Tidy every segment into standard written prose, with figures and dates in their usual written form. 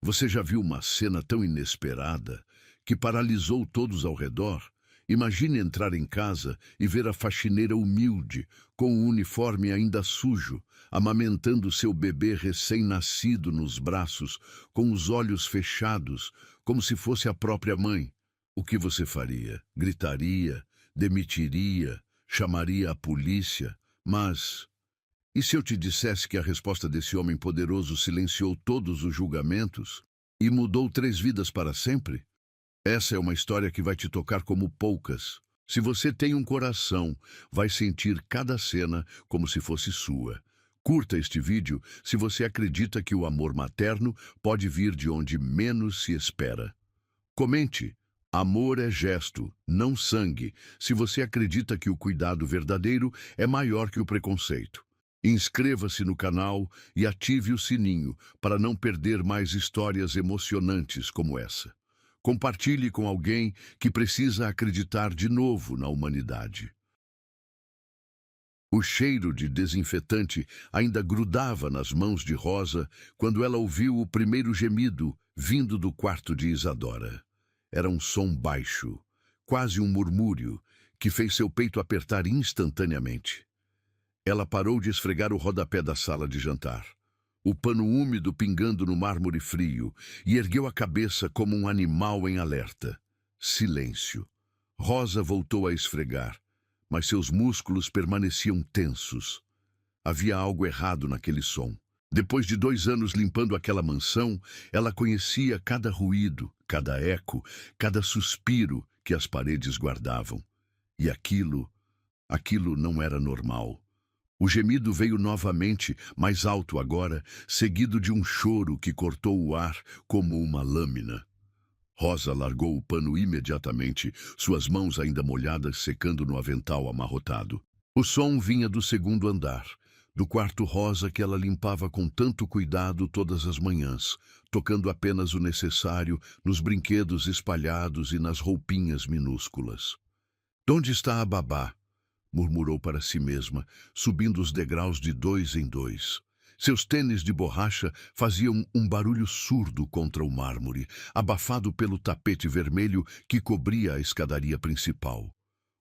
Você já viu uma cena tão inesperada que paralisou todos ao redor? Imagine entrar em casa e ver a faxineira humilde, com o uniforme ainda sujo, amamentando seu bebê recém-nascido nos braços, com os olhos fechados, como se fosse a própria mãe. O que você faria? Gritaria? Demitiria? Chamaria a polícia? Mas e se eu te dissesse que a resposta desse homem poderoso silenciou todos os julgamentos e mudou 3 vidas para sempre? Essa é uma história que vai te tocar como poucas. Se você tem um coração, vai sentir cada cena como se fosse sua. Curta este vídeo se você acredita que o amor materno pode vir de onde menos se espera. Comente. Amor é gesto, não sangue, se você acredita que o cuidado verdadeiro é maior que o preconceito. Inscreva-se no canal e ative o sininho para não perder mais histórias emocionantes como essa. Compartilhe com alguém que precisa acreditar de novo na humanidade. O cheiro de desinfetante ainda grudava nas mãos de Rosa quando ela ouviu o primeiro gemido vindo do quarto de Isadora. Era um som baixo, quase um murmúrio, que fez seu peito apertar instantaneamente. Ela parou de esfregar o rodapé da sala de jantar, o pano úmido pingando no mármore frio, e ergueu a cabeça como um animal em alerta. Silêncio. Rosa voltou a esfregar, mas seus músculos permaneciam tensos. Havia algo errado naquele som. Depois de 2 anos limpando aquela mansão, ela conhecia cada ruído, cada eco, cada suspiro que as paredes guardavam. E aquilo não era normal. O gemido veio novamente, mais alto agora, seguido de um choro que cortou o ar como uma lâmina. Rosa largou o pano imediatamente, suas mãos ainda molhadas secando no avental amarrotado. O som vinha do segundo andar, do quarto rosa que ela limpava com tanto cuidado todas as manhãs, tocando apenas o necessário nos brinquedos espalhados e nas roupinhas minúsculas. "Onde está a babá?" murmurou para si mesma, subindo os degraus de 2 em 2. Seus tênis de borracha faziam um barulho surdo contra o mármore, abafado pelo tapete vermelho que cobria a escadaria principal.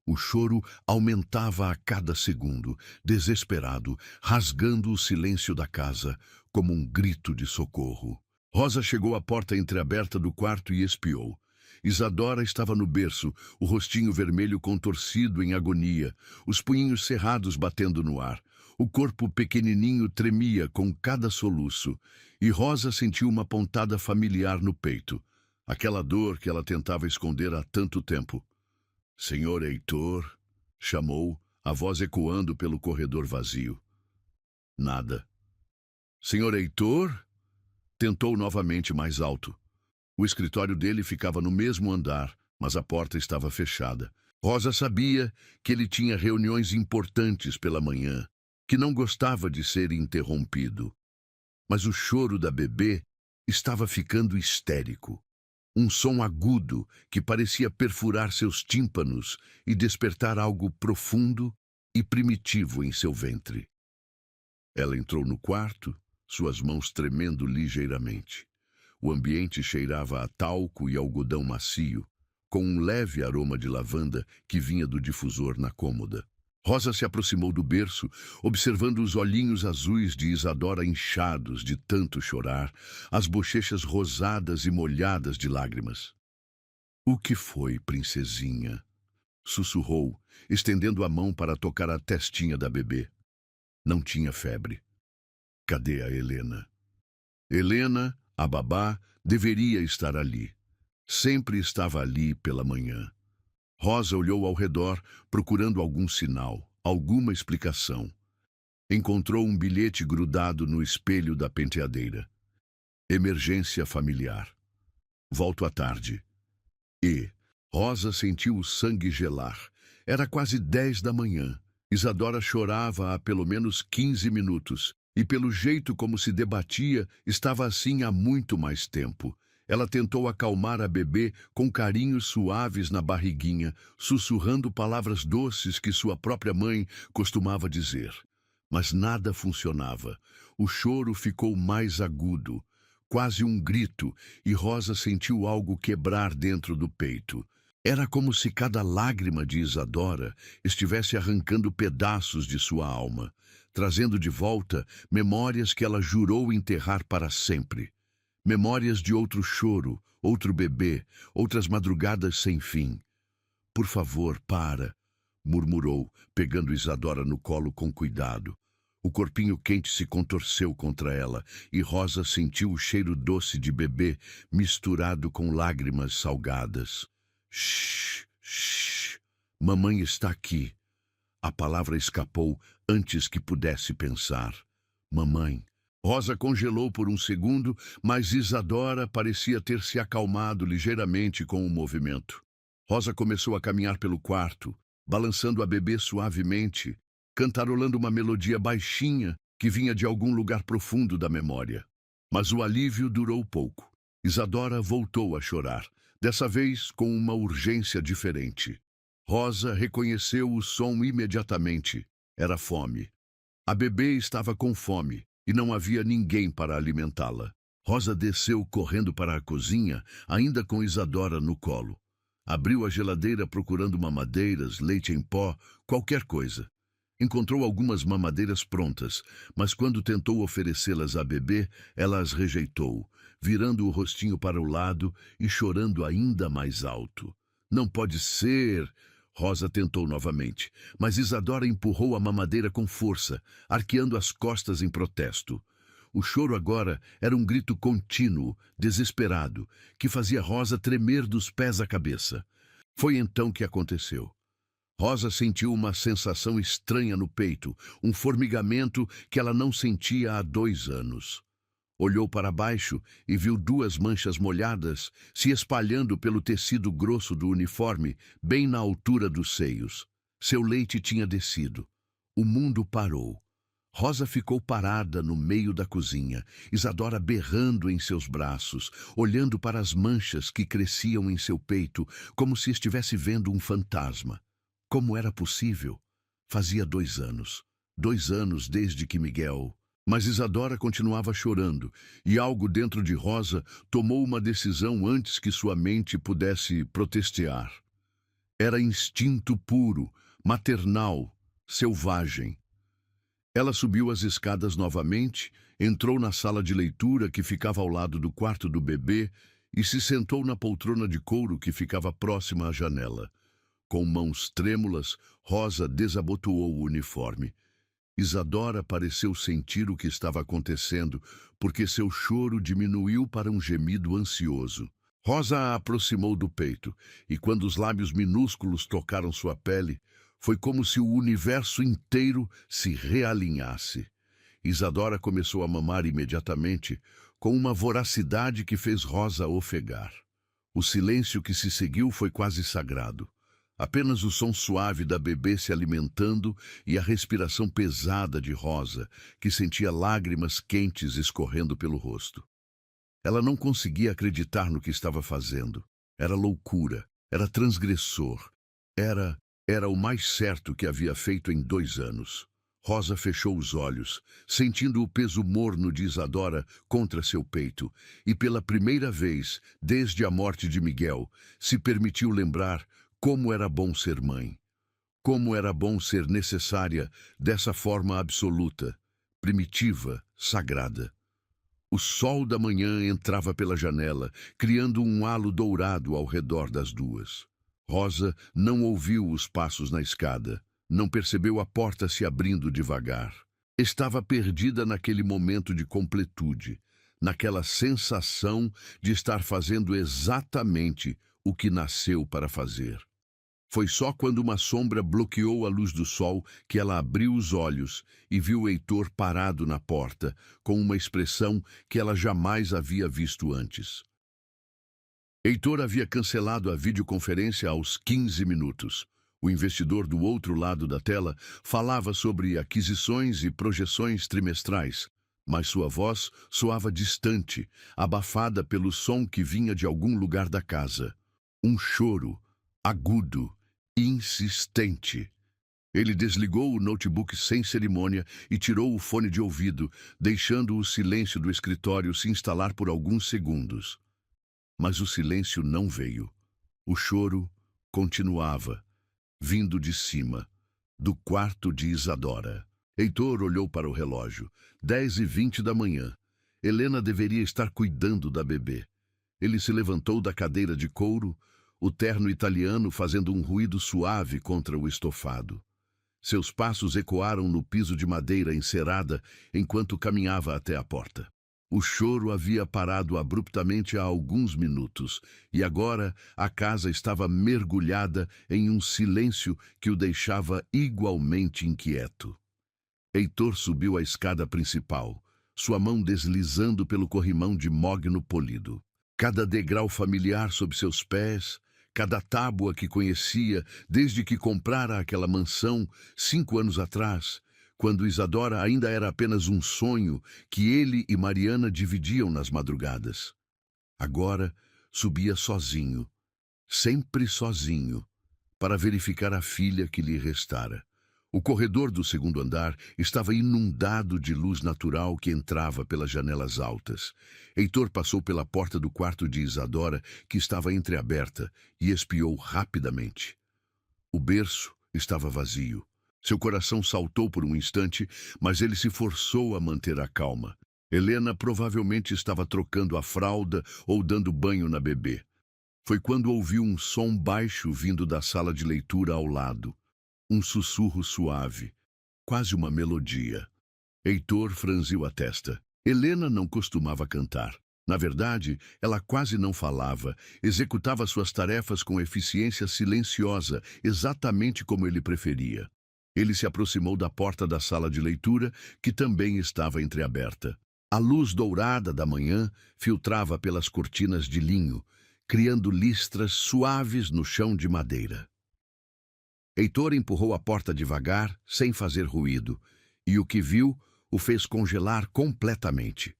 O choro aumentava a cada segundo, desesperado, rasgando o silêncio da casa, como um grito de socorro. Rosa chegou à porta entreaberta do quarto e espiou. Isadora estava no berço, o rostinho vermelho contorcido em agonia, os punhinhos cerrados batendo no ar. O corpo pequenininho tremia com cada soluço, e Rosa sentiu uma pontada familiar no peito, aquela dor que ela tentava esconder há tanto tempo. "Senhor Heitor", chamou, a voz ecoando pelo corredor vazio. Nada. "Senhor Heitor?" Tentou novamente mais alto. O escritório dele ficava no mesmo andar, mas a porta estava fechada. Rosa sabia que ele tinha reuniões importantes pela manhã, que não gostava de ser interrompido. Mas o choro da bebê estava ficando histérico. Um som agudo que parecia perfurar seus tímpanos e despertar algo profundo e primitivo em seu ventre. Ela entrou no quarto, suas mãos tremendo ligeiramente. O ambiente cheirava a talco e algodão macio, com um leve aroma de lavanda que vinha do difusor na cômoda. Rosa se aproximou do berço, observando os olhinhos azuis de Isadora inchados de tanto chorar, as bochechas rosadas e molhadas de lágrimas. "O que foi, princesinha?" sussurrou, estendendo a mão para tocar a testinha da bebê. Não tinha febre. Cadê a Helena? Helena, a babá, deveria estar ali. Sempre estava ali pela manhã. Rosa olhou ao redor, procurando algum sinal, alguma explicação. Encontrou um bilhete grudado no espelho da penteadeira. Emergência familiar. Volto à tarde. Rosa sentiu o sangue gelar. Era quase 10 da manhã. Isadora chorava há pelo menos 15 minutos, e pelo jeito como se debatia, estava assim há muito mais tempo. Ela tentou acalmar a bebê com carinhos suaves na barriguinha, sussurrando palavras doces que sua própria mãe costumava dizer. Mas nada funcionava. O choro ficou mais agudo, quase um grito, e Rosa sentiu algo quebrar dentro do peito. Era como se cada lágrima de Isadora estivesse arrancando pedaços de sua alma, trazendo de volta memórias que ela jurou enterrar para sempre. Memórias de outro choro, outro bebê, outras madrugadas sem fim. "Por favor, para", murmurou, pegando Isadora no colo com cuidado. O corpinho quente se contorceu contra ela e Rosa sentiu o cheiro doce de bebê misturado com lágrimas salgadas. "Shh, shh, mamãe está aqui." A palavra escapou antes que pudesse pensar. Mamãe. Rosa congelou por um segundo, mas Isadora parecia ter se acalmado ligeiramente com o movimento. Rosa começou a caminhar pelo quarto, balançando a bebê suavemente, cantarolando uma melodia baixinha que vinha de algum lugar profundo da memória. Mas o alívio durou pouco. Isadora voltou a chorar, dessa vez com uma urgência diferente. Rosa reconheceu o som imediatamente. Era fome. A bebê estava com fome e não havia ninguém para alimentá-la. Rosa desceu correndo para a cozinha, ainda com Isadora no colo. Abriu a geladeira procurando mamadeiras, leite em pó, qualquer coisa. Encontrou algumas mamadeiras prontas, mas quando tentou oferecê-las à bebê, ela as rejeitou, virando o rostinho para o lado e chorando ainda mais alto. "Não pode ser!" Rosa tentou novamente, mas Isadora empurrou a mamadeira com força, arqueando as costas em protesto. O choro agora era um grito contínuo, desesperado, que fazia Rosa tremer dos pés à cabeça. Foi então que aconteceu. Rosa sentiu uma sensação estranha no peito, um formigamento que ela não sentia há 2 anos. Olhou para baixo e viu 2 manchas molhadas se espalhando pelo tecido grosso do uniforme, bem na altura dos seios. Seu leite tinha descido. O mundo parou. Rosa ficou parada no meio da cozinha, Isadora berrando em seus braços, olhando para as manchas que cresciam em seu peito, como se estivesse vendo um fantasma. Como era possível? Fazia 2 anos. 2 anos desde que Miguel... Mas Isadora continuava chorando, e algo dentro de Rosa tomou uma decisão antes que sua mente pudesse protestear. Era instinto puro, maternal, selvagem. Ela subiu as escadas novamente, entrou na sala de leitura que ficava ao lado do quarto do bebê e se sentou na poltrona de couro que ficava próxima à janela. Com mãos trêmulas, Rosa desabotoou o uniforme. Isadora pareceu sentir o que estava acontecendo, porque seu choro diminuiu para um gemido ansioso. Rosa a aproximou do peito, e quando os lábios minúsculos tocaram sua pele, foi como se o universo inteiro se realinhasse. Isadora começou a mamar imediatamente, com uma voracidade que fez Rosa ofegar. O silêncio que se seguiu foi quase sagrado. Apenas o som suave da bebê se alimentando e a respiração pesada de Rosa, que sentia lágrimas quentes escorrendo pelo rosto. Ela não conseguia acreditar no que estava fazendo. Era loucura, era transgressor, era o mais certo que havia feito em 2 anos. Rosa fechou os olhos, sentindo o peso morno de Isadora contra seu peito, e pela primeira vez, desde a morte de Miguel, se permitiu lembrar como era bom ser mãe. Como era bom ser necessária dessa forma absoluta, primitiva, sagrada. O sol da manhã entrava pela janela, criando um halo dourado ao redor das duas. Rosa não ouviu os passos na escada, não percebeu a porta se abrindo devagar. Estava perdida naquele momento de completude, naquela sensação de estar fazendo exatamente o que nasceu para fazer. Foi só quando uma sombra bloqueou a luz do sol que ela abriu os olhos e viu Heitor parado na porta, com uma expressão que ela jamais havia visto antes. Heitor havia cancelado a videoconferência aos 15 minutos. O investidor do outro lado da tela falava sobre aquisições e projeções trimestrais, mas sua voz soava distante, abafada pelo som que vinha de algum lugar da casa. Um choro, agudo, insistente. Ele desligou o notebook sem cerimônia e tirou o fone de ouvido, deixando o silêncio do escritório se instalar por alguns segundos. Mas o silêncio não veio. O choro continuava, vindo de cima, do quarto de Isadora. Heitor olhou para o relógio. 10h20 da manhã. Helena deveria estar cuidando da bebê. Ele se levantou da cadeira de couro, o terno italiano fazendo um ruído suave contra o estofado. Seus passos ecoaram no piso de madeira encerada enquanto caminhava até a porta. O choro havia parado abruptamente há alguns minutos, e agora a casa estava mergulhada em um silêncio que o deixava igualmente inquieto. Heitor subiu a escada principal, sua mão deslizando pelo corrimão de mogno polido. Cada degrau familiar sob seus pés, cada tábua que conhecia desde que comprara aquela mansão 5 anos atrás, quando Isadora ainda era apenas um sonho que ele e Mariana dividiam nas madrugadas. Agora subia sozinho, sempre sozinho, para verificar a filha que lhe restara. O corredor do segundo andar estava inundado de luz natural que entrava pelas janelas altas. Heitor passou pela porta do quarto de Isadora, que estava entreaberta, e espiou rapidamente. O berço estava vazio. Seu coração saltou por um instante, mas ele se forçou a manter a calma. Helena provavelmente estava trocando a fralda ou dando banho na bebê. Foi quando ouviu um som baixo vindo da sala de leitura ao lado. Um sussurro suave, quase uma melodia. Heitor franziu a testa. Helena não costumava cantar. Na verdade, ela quase não falava, executava suas tarefas com eficiência silenciosa, exatamente como ele preferia. Ele se aproximou da porta da sala de leitura, que também estava entreaberta. A luz dourada da manhã filtrava pelas cortinas de linho, criando listras suaves no chão de madeira. Heitor empurrou a porta devagar, sem fazer ruído, e o que viu o fez congelar completamente.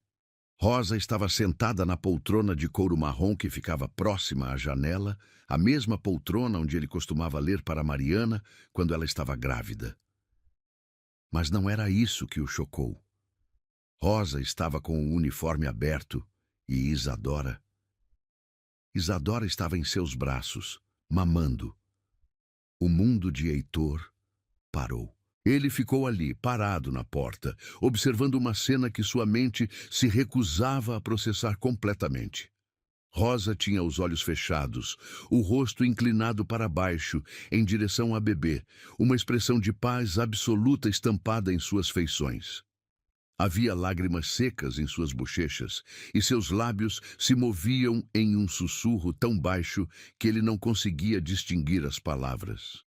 Rosa estava sentada na poltrona de couro marrom que ficava próxima à janela, a mesma poltrona onde ele costumava ler para Mariana quando ela estava grávida. Mas não era isso que o chocou. Rosa estava com o uniforme aberto e Isadora estava em seus braços, mamando. O mundo de Heitor parou. Ele ficou ali, parado na porta, observando uma cena que sua mente se recusava a processar completamente. Rosa tinha os olhos fechados, o rosto inclinado para baixo, em direção à bebê, uma expressão de paz absoluta estampada em suas feições. Havia lágrimas secas em suas bochechas, e seus lábios se moviam em um sussurro tão baixo que ele não conseguia distinguir as palavras.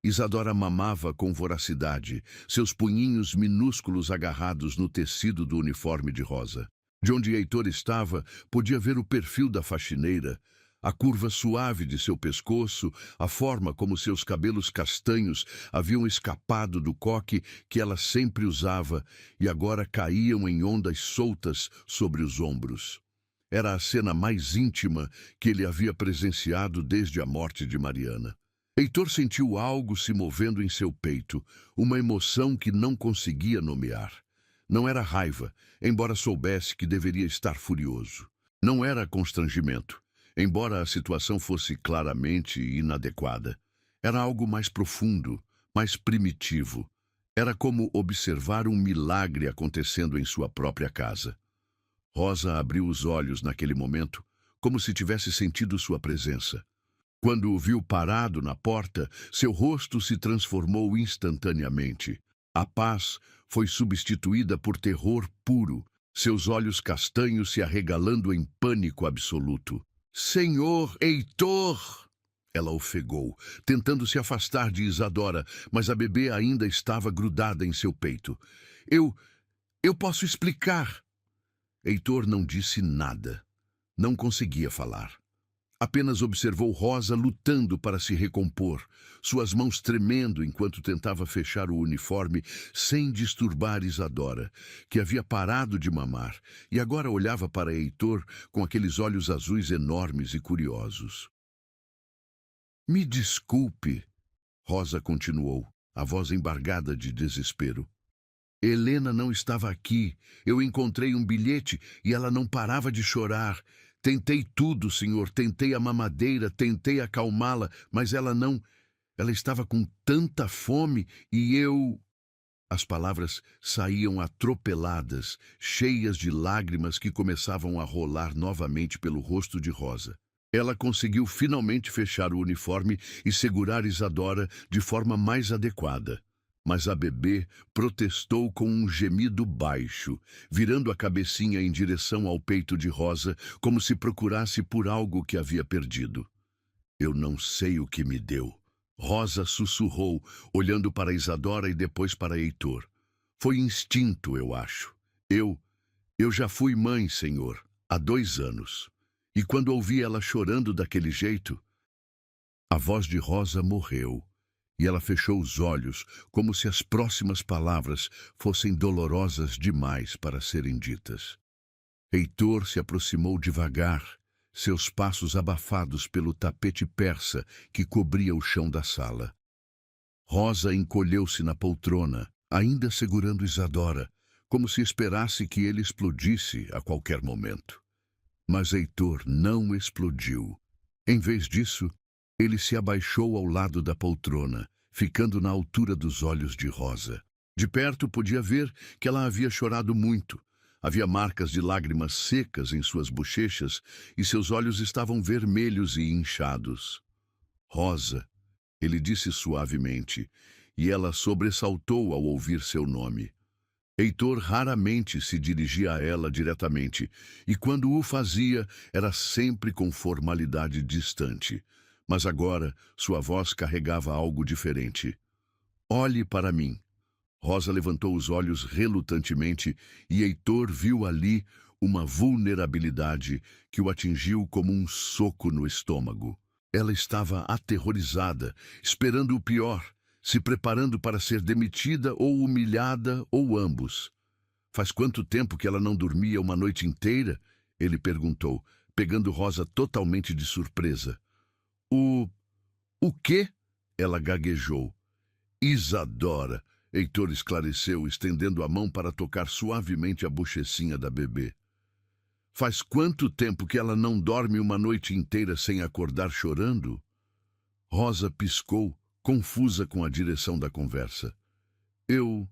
Isadora mamava com voracidade, seus punhinhos minúsculos agarrados no tecido do uniforme de Rosa. De onde Heitor estava, podia ver o perfil da faxineira, a curva suave de seu pescoço, a forma como seus cabelos castanhos haviam escapado do coque que ela sempre usava e agora caíam em ondas soltas sobre os ombros. Era a cena mais íntima que ele havia presenciado desde a morte de Mariana. Heitor sentiu algo se movendo em seu peito, uma emoção que não conseguia nomear. Não era raiva, embora soubesse que deveria estar furioso. Não era constrangimento, embora a situação fosse claramente inadequada. Era algo mais profundo, mais primitivo. Era como observar um milagre acontecendo em sua própria casa. Rosa abriu os olhos naquele momento, como se tivesse sentido sua presença. Quando o viu parado na porta, seu rosto se transformou instantaneamente. A paz foi substituída por terror puro, seus olhos castanhos se arregalando em pânico absoluto. "Senhor Heitor!" Ela ofegou, tentando se afastar de Isadora, mas a bebê ainda estava grudada em seu peito. Eu posso explicar." Heitor não disse nada. Não conseguia falar. Apenas observou Rosa lutando para se recompor, suas mãos tremendo enquanto tentava fechar o uniforme sem disturbar Isadora, que havia parado de mamar e agora olhava para Heitor com aqueles olhos azuis enormes e curiosos. "Me desculpe", Rosa continuou. a voz embargada de desespero. Helena não estava aqui. Eu encontrei um bilhete e ela não parava de chorar. Tentei tudo, senhor. Tentei a mamadeira, tentei acalmá-la, mas ela não... Ela estava com tanta fome e eu... As palavras saíam atropeladas, cheias de lágrimas que começavam a rolar novamente pelo rosto de Rosa. Ela conseguiu finalmente fechar o uniforme e segurar Isadora de forma mais adequada. Mas a bebê protestou com um gemido baixo, virando a cabecinha em direção ao peito de Rosa, como se procurasse por algo que havia perdido. Eu não sei o que me deu. Rosa sussurrou, olhando para Isadora e depois para Heitor. Foi instinto, eu acho. Eu já fui mãe, senhor, há 2 anos. E quando ouvi ela chorando daquele jeito, a voz de Rosa morreu. E ela fechou os olhos, como se as próximas palavras fossem dolorosas demais para serem ditas. Heitor se aproximou devagar, seus passos abafados pelo tapete persa que cobria o chão da sala. Rosa encolheu-se na poltrona, ainda segurando Isadora, como se esperasse que ele explodisse a qualquer momento. Mas Heitor não explodiu. Em vez disso, ele se abaixou ao lado da poltrona, ficando na altura dos olhos de Rosa. De perto podia ver que ela havia chorado muito. Havia marcas de lágrimas secas em suas bochechas e seus olhos estavam vermelhos e inchados. Rosa, ele disse suavemente, e ela sobressaltou ao ouvir seu nome. Heitor raramente se dirigia a ela diretamente, e quando o fazia, era sempre com formalidade distante. Mas agora sua voz carregava algo diferente. Olhe para mim. Rosa levantou os olhos relutantemente e Heitor viu ali uma vulnerabilidade que o atingiu como um soco no estômago. Ela estava aterrorizada, esperando o pior, se preparando para ser demitida ou humilhada ou ambos. Faz quanto tempo que ela não dormia uma noite inteira? Ele perguntou, pegando Rosa totalmente de surpresa. O quê? Ela gaguejou. Isadora, Heitor esclareceu, estendendo a mão para tocar suavemente a bochecinha da bebê. Faz quanto tempo que ela não dorme uma noite inteira sem acordar chorando? Rosa piscou, confusa com a direção da conversa. Eu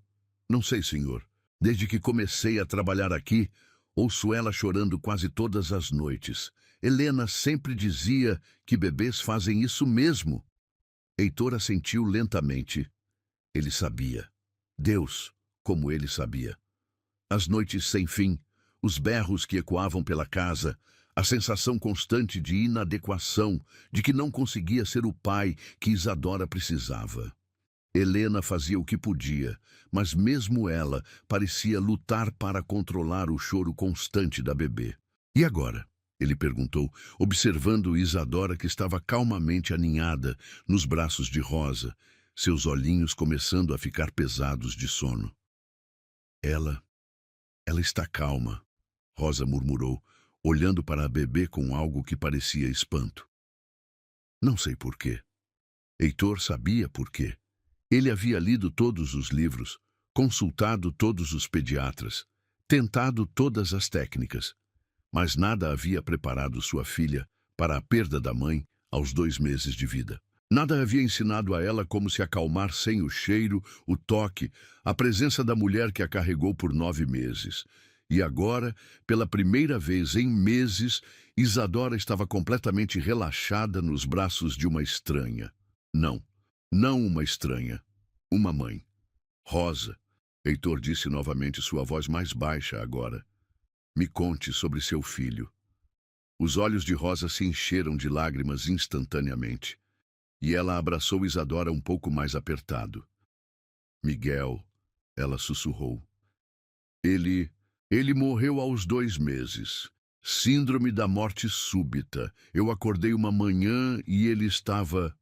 não sei, senhor. Desde que comecei a trabalhar aqui, ouço ela chorando quase todas as noites. Helena sempre dizia que bebês fazem isso mesmo. Heitor assentiu lentamente. Ele sabia. Deus, como ele sabia. As noites sem fim, os berros que ecoavam pela casa, a sensação constante de inadequação, de que não conseguia ser o pai que Isadora precisava. Helena fazia o que podia, mas mesmo ela parecia lutar para controlar o choro constante da bebê. E agora? Ele perguntou, observando Isadora que estava calmamente aninhada nos braços de Rosa, seus olhinhos começando a ficar pesados de sono. Ela está calma, Rosa murmurou, olhando para a bebê com algo que parecia espanto. Não sei por quê. Heitor sabia por quê. Ele havia lido todos os livros, consultado todos os pediatras, tentado todas as técnicas, mas nada havia preparado sua filha para a perda da mãe aos 2 meses de vida. Nada havia ensinado a ela como se acalmar sem o cheiro, o toque, a presença da mulher que a carregou por 9 meses. E agora, pela primeira vez em meses, Isadora estava completamente relaxada nos braços de uma estranha. Não uma estranha. Uma mãe. Rosa. Heitor disse novamente, sua voz mais baixa agora. Me conte sobre seu filho. Os olhos de Rosa se encheram de lágrimas instantaneamente. E ela abraçou Isadora um pouco mais apertado. Miguel, ela sussurrou. Ele morreu aos 2 meses. Síndrome da morte súbita. Eu acordei uma manhã e ele estava...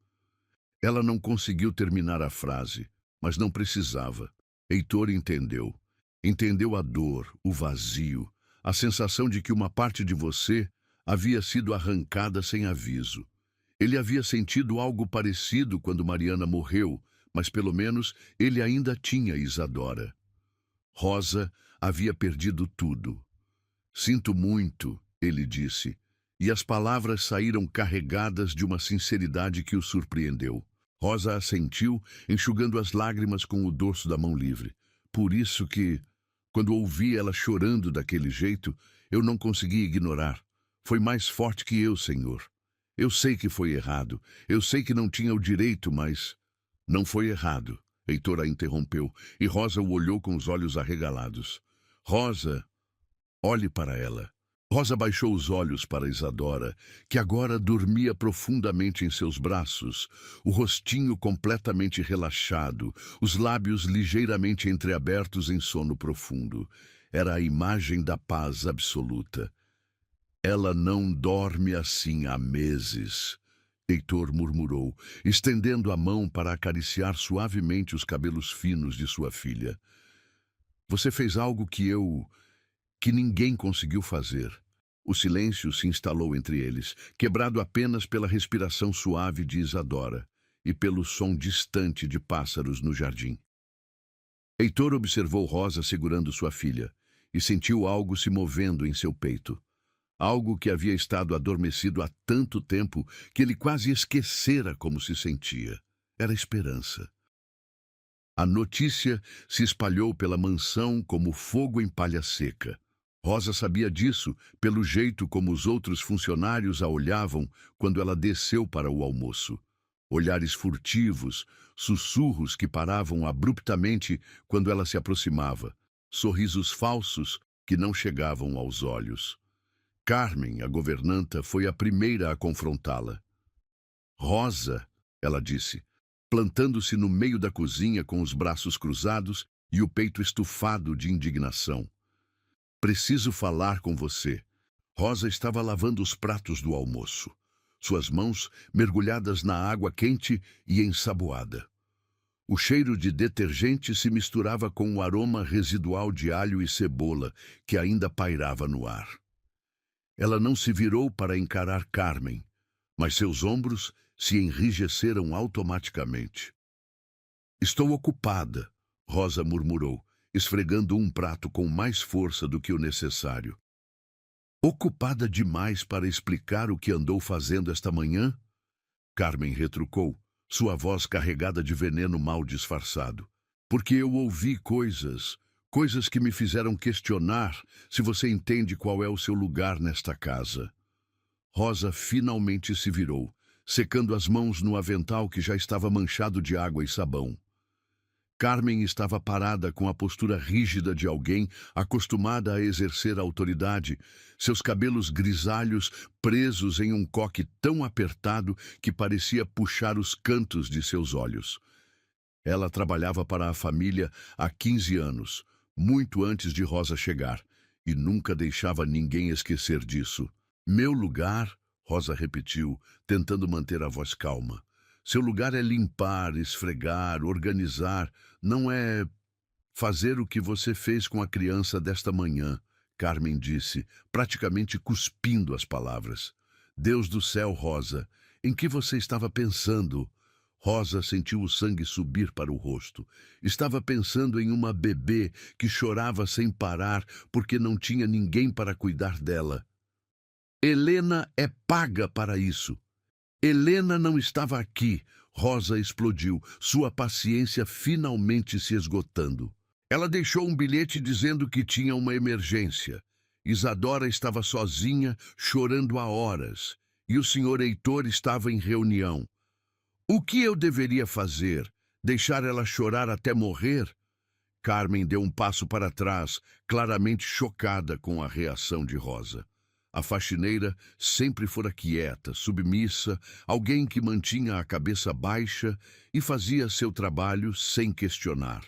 Ela não conseguiu terminar a frase, mas não precisava. Heitor entendeu. Entendeu a dor, o vazio, a sensação de que uma parte de você havia sido arrancada sem aviso. Ele havia sentido algo parecido quando Mariana morreu, mas pelo menos ele ainda tinha Isadora. Rosa havia perdido tudo. Sinto muito, ele disse, e as palavras saíram carregadas de uma sinceridade que o surpreendeu. Rosa assentiu, enxugando as lágrimas com o dorso da mão livre. Por isso que, quando ouvi ela chorando daquele jeito, eu não consegui ignorar. Foi mais forte que eu, Senhor. Eu sei que foi errado. Eu sei que não tinha o direito, mas... Não foi errado. Heitor a interrompeu, e Rosa o olhou com os olhos arregalados. Rosa, olhe para ela. Rosa baixou os olhos para Isadora, que agora dormia profundamente em seus braços, o rostinho completamente relaxado, os lábios ligeiramente entreabertos em sono profundo. Era a imagem da paz absoluta. Ela não dorme assim há meses, Heitor murmurou, estendendo a mão para acariciar suavemente os cabelos finos de sua filha. Você fez algo que ninguém conseguiu fazer. O silêncio se instalou entre eles, quebrado apenas pela respiração suave de Isadora e pelo som distante de pássaros no jardim. Heitor observou Rosa segurando sua filha e sentiu algo se movendo em seu peito. Algo que havia estado adormecido há tanto tempo que ele quase esquecera como se sentia. Era esperança. A notícia se espalhou pela mansão como fogo em palha seca. Rosa sabia disso pelo jeito como os outros funcionários a olhavam quando ela desceu para o almoço. Olhares furtivos, sussurros que paravam abruptamente quando ela se aproximava, sorrisos falsos que não chegavam aos olhos. Carmen, a governanta, foi a primeira a confrontá-la. Rosa, ela disse, plantando-se no meio da cozinha com os braços cruzados e o peito estufado de indignação. Preciso falar com você. Rosa estava lavando os pratos do almoço, suas mãos mergulhadas na água quente e ensaboada. O cheiro de detergente se misturava com o aroma residual de alho e cebola que ainda pairava no ar. Ela não se virou para encarar Carmen, mas seus ombros se enrijeceram automaticamente. Estou ocupada, Rosa murmurou, esfregando um prato com mais força do que o necessário. Ocupada demais para explicar o que andou fazendo esta manhã? Carmen retrucou, sua voz carregada de veneno mal disfarçado. Porque eu ouvi coisas que me fizeram questionar se você entende qual é o seu lugar nesta casa. Rosa finalmente se virou, secando as mãos no avental que já estava manchado de água e sabão. Carmen estava parada com a postura rígida de alguém acostumada a exercer a autoridade, seus cabelos grisalhos presos em um coque tão apertado que parecia puxar os cantos de seus olhos. Ela trabalhava para a família há 15 anos, muito antes de Rosa chegar, e nunca deixava ninguém esquecer disso. Meu lugar, Rosa repetiu, tentando manter a voz calma. Seu lugar é limpar, esfregar, organizar, não é fazer o que você fez com a criança desta manhã, Carmen disse, praticamente cuspindo as palavras. Deus do céu, Rosa, em que você estava pensando? Rosa sentiu o sangue subir para o rosto. Estava pensando em uma bebê que chorava sem parar porque não tinha ninguém para cuidar dela. Helena é paga para isso. Helena não estava aqui. Rosa explodiu, sua paciência finalmente se esgotando. Ela deixou um bilhete dizendo que tinha uma emergência. Isadora estava sozinha, chorando há horas, e o senhor Heitor estava em reunião. O que eu deveria fazer? Deixar ela chorar até morrer? Carmen deu um passo para trás, claramente chocada com a reação de Rosa. A faxineira sempre fora quieta, submissa, alguém que mantinha a cabeça baixa e fazia seu trabalho sem questionar.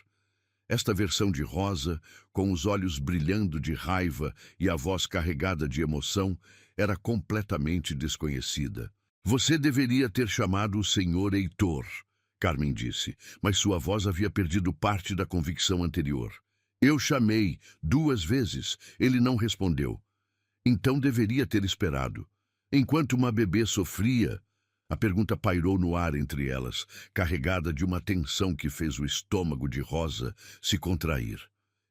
Esta versão de Rosa, com os olhos brilhando de raiva e a voz carregada de emoção, era completamente desconhecida. Você deveria ter chamado o senhor Heitor, Carmen disse, mas sua voz havia perdido parte da convicção anterior. Eu chamei 2 vezes, ele não respondeu. Então deveria ter esperado. Enquanto uma bebê sofria, A pergunta pairou no ar entre elas, carregada de uma tensão que fez o estômago de Rosa se contrair.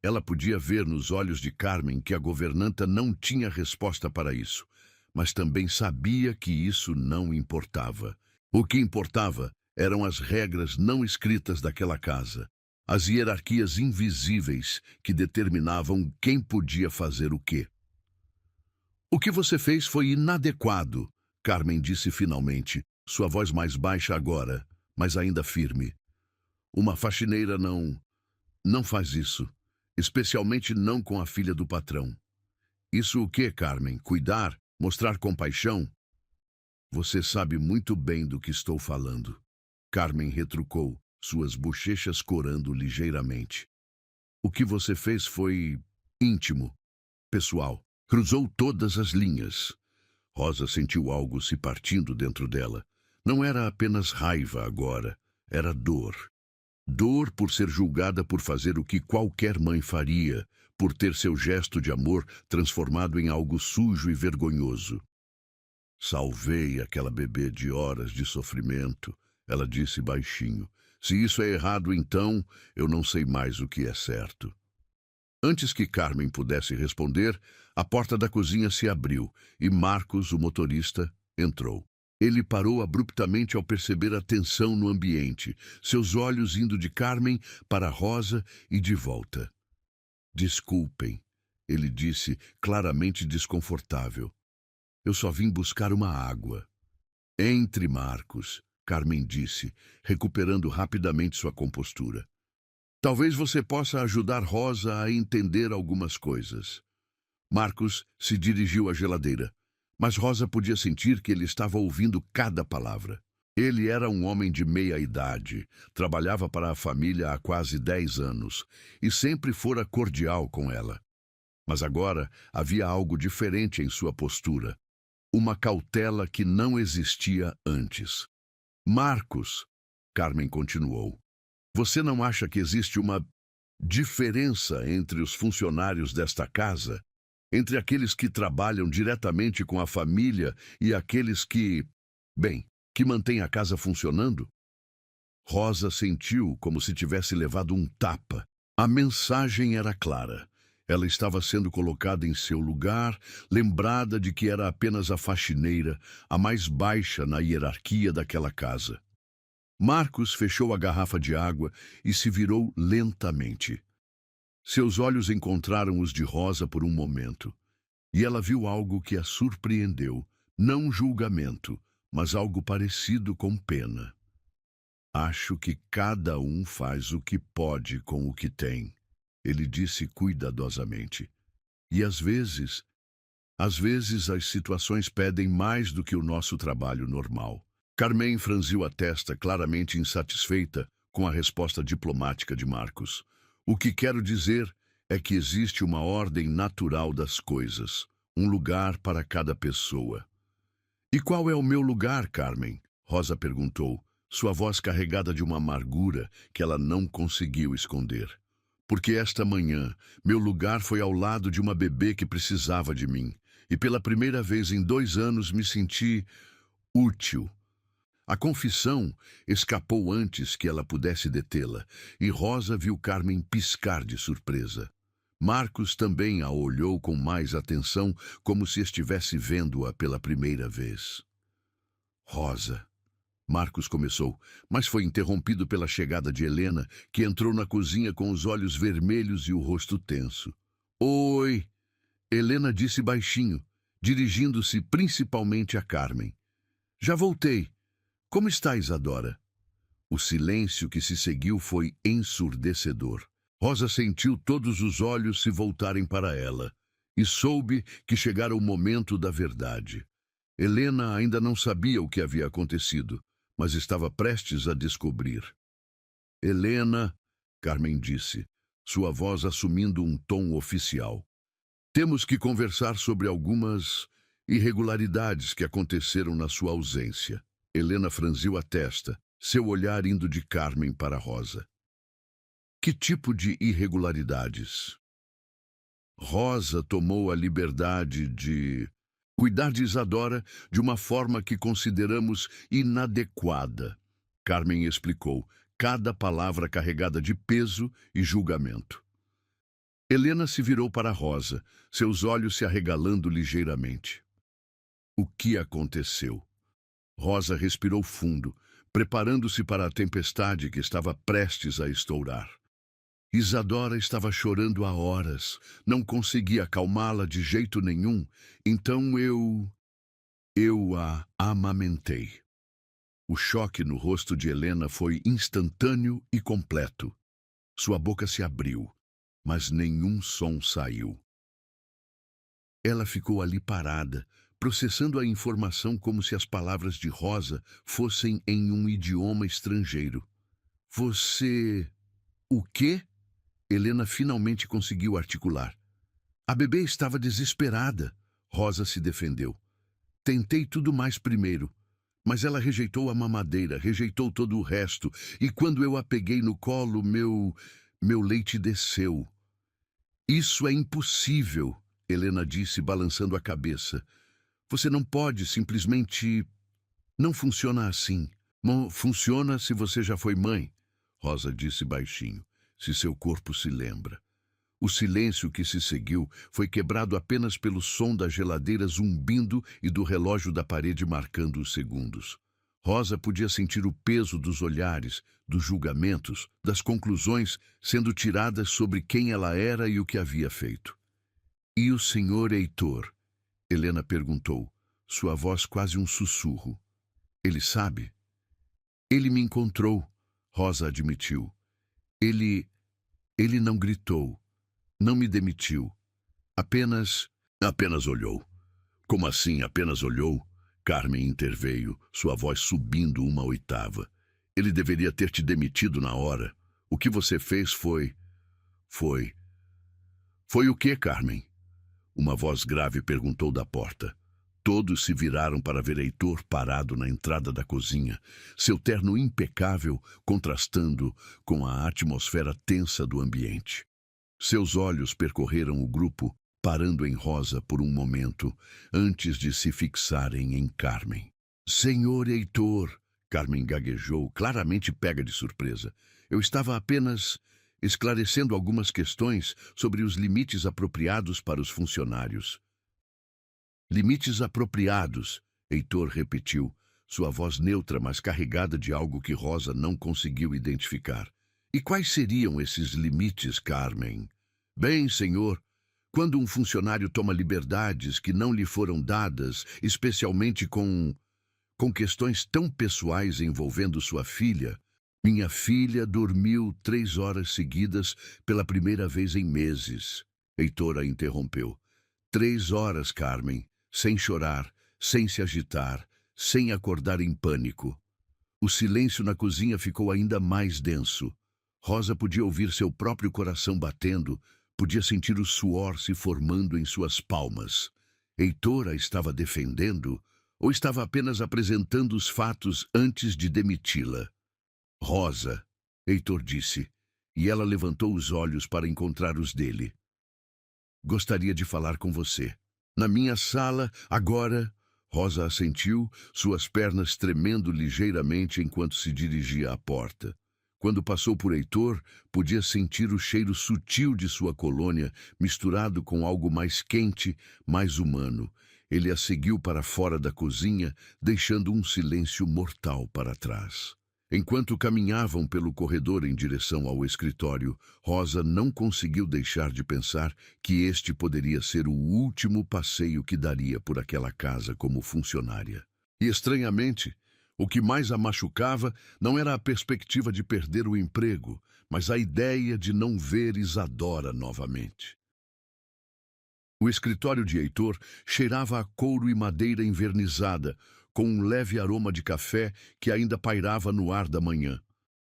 Ela podia ver nos olhos de Carmen que a governanta não tinha resposta para isso, mas também sabia que isso não importava. O que importava eram as regras não escritas daquela casa, as hierarquias invisíveis que determinavam quem podia fazer o quê. O que você fez foi inadequado, Carmen disse finalmente, sua voz mais baixa agora, mas ainda firme. Uma faxineira não faz isso, especialmente não com a filha do patrão. Isso o quê, Carmen? Cuidar? Mostrar compaixão? Você sabe muito bem do que estou falando. Carmen retrucou, suas bochechas corando ligeiramente. O que você fez foi íntimo, pessoal. Cruzou todas as linhas. Rosa sentiu algo se partindo dentro dela. Não era apenas raiva agora, era dor. Dor por ser julgada por fazer o que qualquer mãe faria, por ter seu gesto de amor transformado em algo sujo e vergonhoso. Salvei aquela bebê de horas de sofrimento, ela disse baixinho. Se isso é errado, então, eu não sei mais o que é certo. Antes que Carmen pudesse responder, a porta da cozinha se abriu e Marcos, o motorista, entrou. Ele parou abruptamente ao perceber a tensão no ambiente, seus olhos indo de Carmen para Rosa e de volta. Desculpem, ele disse, claramente desconfortável. Eu só vim buscar uma água. Entre, Marcos, Carmen disse, recuperando rapidamente sua compostura. Talvez você possa ajudar Rosa a entender algumas coisas. Marcos se dirigiu à geladeira, mas Rosa podia sentir que ele estava ouvindo cada palavra. Ele era um homem de meia idade, trabalhava para a família há quase 10 anos e sempre fora cordial com ela. Mas agora havia algo diferente em sua postura, uma cautela que não existia antes. Marcos, Carmen continuou, você não acha que existe uma diferença entre os funcionários desta casa? Entre aqueles que trabalham diretamente com a família e aqueles que mantêm a casa funcionando? Rosa sentiu como se tivesse levado um tapa. A mensagem era clara. Ela estava sendo colocada em seu lugar, lembrada de que era apenas a faxineira, a mais baixa na hierarquia daquela casa. Marcos fechou a garrafa de água e se virou lentamente. Seus olhos encontraram os de Rosa por um momento, e ela viu algo que a surpreendeu, não julgamento, mas algo parecido com pena. Acho que cada um faz o que pode com o que tem, ele disse cuidadosamente. E às vezes as situações pedem mais do que o nosso trabalho normal. Carmen franziu a testa, claramente insatisfeita com a resposta diplomática de Marcos. O que quero dizer é que existe uma ordem natural das coisas, um lugar para cada pessoa. E qual é o meu lugar, Carmen? Rosa perguntou, sua voz carregada de uma amargura que ela não conseguiu esconder. Porque esta manhã, meu lugar foi ao lado de uma bebê que precisava de mim, e pela primeira vez em 2 anos me senti útil. A confissão escapou antes que ela pudesse detê-la, e Rosa viu Carmen piscar de surpresa. Marcos também a olhou com mais atenção, como se estivesse vendo-a pela primeira vez. Rosa, Marcos começou, mas foi interrompido pela chegada de Helena, que entrou na cozinha com os olhos vermelhos e o rosto tenso. Oi, Helena disse baixinho, dirigindo-se principalmente a Carmen. Já voltei. Como está, Isadora? O silêncio que se seguiu foi ensurdecedor. Rosa sentiu todos os olhos se voltarem para ela e soube que chegara o momento da verdade. Helena ainda não sabia o que havia acontecido, mas estava prestes a descobrir. Helena, Carmen disse, sua voz assumindo um tom oficial. Temos que conversar sobre algumas irregularidades que aconteceram na sua ausência. Helena franziu a testa, seu olhar indo de Carmen para Rosa. Que tipo de irregularidades? Rosa tomou a liberdade de Cuidar de Isadora de uma forma que consideramos inadequada. Carmen explicou, cada palavra carregada de peso e julgamento. Helena se virou para Rosa, seus olhos se arregalando ligeiramente. O que aconteceu? Rosa respirou fundo, preparando-se para a tempestade que estava prestes a estourar. Isadora estava chorando há horas, não conseguia acalmá-la de jeito nenhum, então eu a amamentei. O choque no rosto de Helena foi instantâneo e completo. Sua boca se abriu, mas nenhum som saiu. Ela ficou ali parada, processando a informação como se as palavras de Rosa fossem em um idioma estrangeiro. Você... o quê? Helena finalmente conseguiu articular. A bebê estava desesperada. Rosa se defendeu. Tentei tudo mais primeiro, mas ela rejeitou a mamadeira, rejeitou todo o resto, e quando eu a peguei no colo, meu leite desceu. Isso é impossível, Helena disse, balançando a cabeça. Você não pode simplesmente... Não funciona assim. Funciona se você já foi mãe, Rosa disse baixinho, se seu corpo se lembra. O silêncio que se seguiu foi quebrado apenas pelo som da geladeira zumbindo e do relógio da parede marcando os segundos. Rosa podia sentir o peso dos olhares, dos julgamentos, das conclusões sendo tiradas sobre quem ela era e o que havia feito. E o senhor Heitor? Helena perguntou, sua voz quase um sussurro. Ele sabe? Ele me encontrou, Rosa admitiu. Ele não gritou. Não me demitiu. Apenas olhou. Como assim apenas olhou? Carmen interveio, sua voz subindo uma oitava. Ele deveria ter te demitido na hora. O que você fez foi... Foi o quê, Carmen? Uma voz grave perguntou da porta. Todos se viraram para ver Heitor parado na entrada da cozinha, seu terno impecável contrastando com a atmosfera tensa do ambiente. Seus olhos percorreram o grupo, parando em Rosa por um momento, antes de se fixarem em Carmen. Senhor Heitor, Carmen gaguejou, claramente pega de surpresa. Eu estava apenas esclarecendo algumas questões sobre os limites apropriados para os funcionários. Limites apropriados, Heitor repetiu, sua voz neutra, mas carregada de algo que Rosa não conseguiu identificar. E quais seriam esses limites, Carmen? Bem, senhor, quando um funcionário toma liberdades que não lhe foram dadas, especialmente com questões tão pessoais envolvendo sua filha. Minha filha dormiu 3 horas seguidas pela primeira vez em meses. Heitor a interrompeu. 3 horas, Carmen, sem chorar, sem se agitar, sem acordar em pânico. O silêncio na cozinha ficou ainda mais denso. Rosa podia ouvir seu próprio coração batendo, podia sentir o suor se formando em suas palmas. Heitor a estava defendendo ou estava apenas apresentando os fatos antes de demiti-la? Rosa, Heitor disse, e ela levantou os olhos para encontrar os dele. Gostaria de falar com você. Na minha sala, agora... Rosa assentiu, suas pernas tremendo ligeiramente enquanto se dirigia à porta. Quando passou por Heitor, podia sentir o cheiro sutil de sua colônia, misturado com algo mais quente, mais humano. Ele a seguiu para fora da cozinha, deixando um silêncio mortal para trás. Enquanto caminhavam pelo corredor em direção ao escritório, Rosa não conseguiu deixar de pensar que este poderia ser o último passeio que daria por aquela casa como funcionária. E, estranhamente, o que mais a machucava não era a perspectiva de perder o emprego, mas a ideia de não ver Isadora novamente. O escritório de Heitor cheirava a couro e madeira envernizada, com um leve aroma de café que ainda pairava no ar da manhã.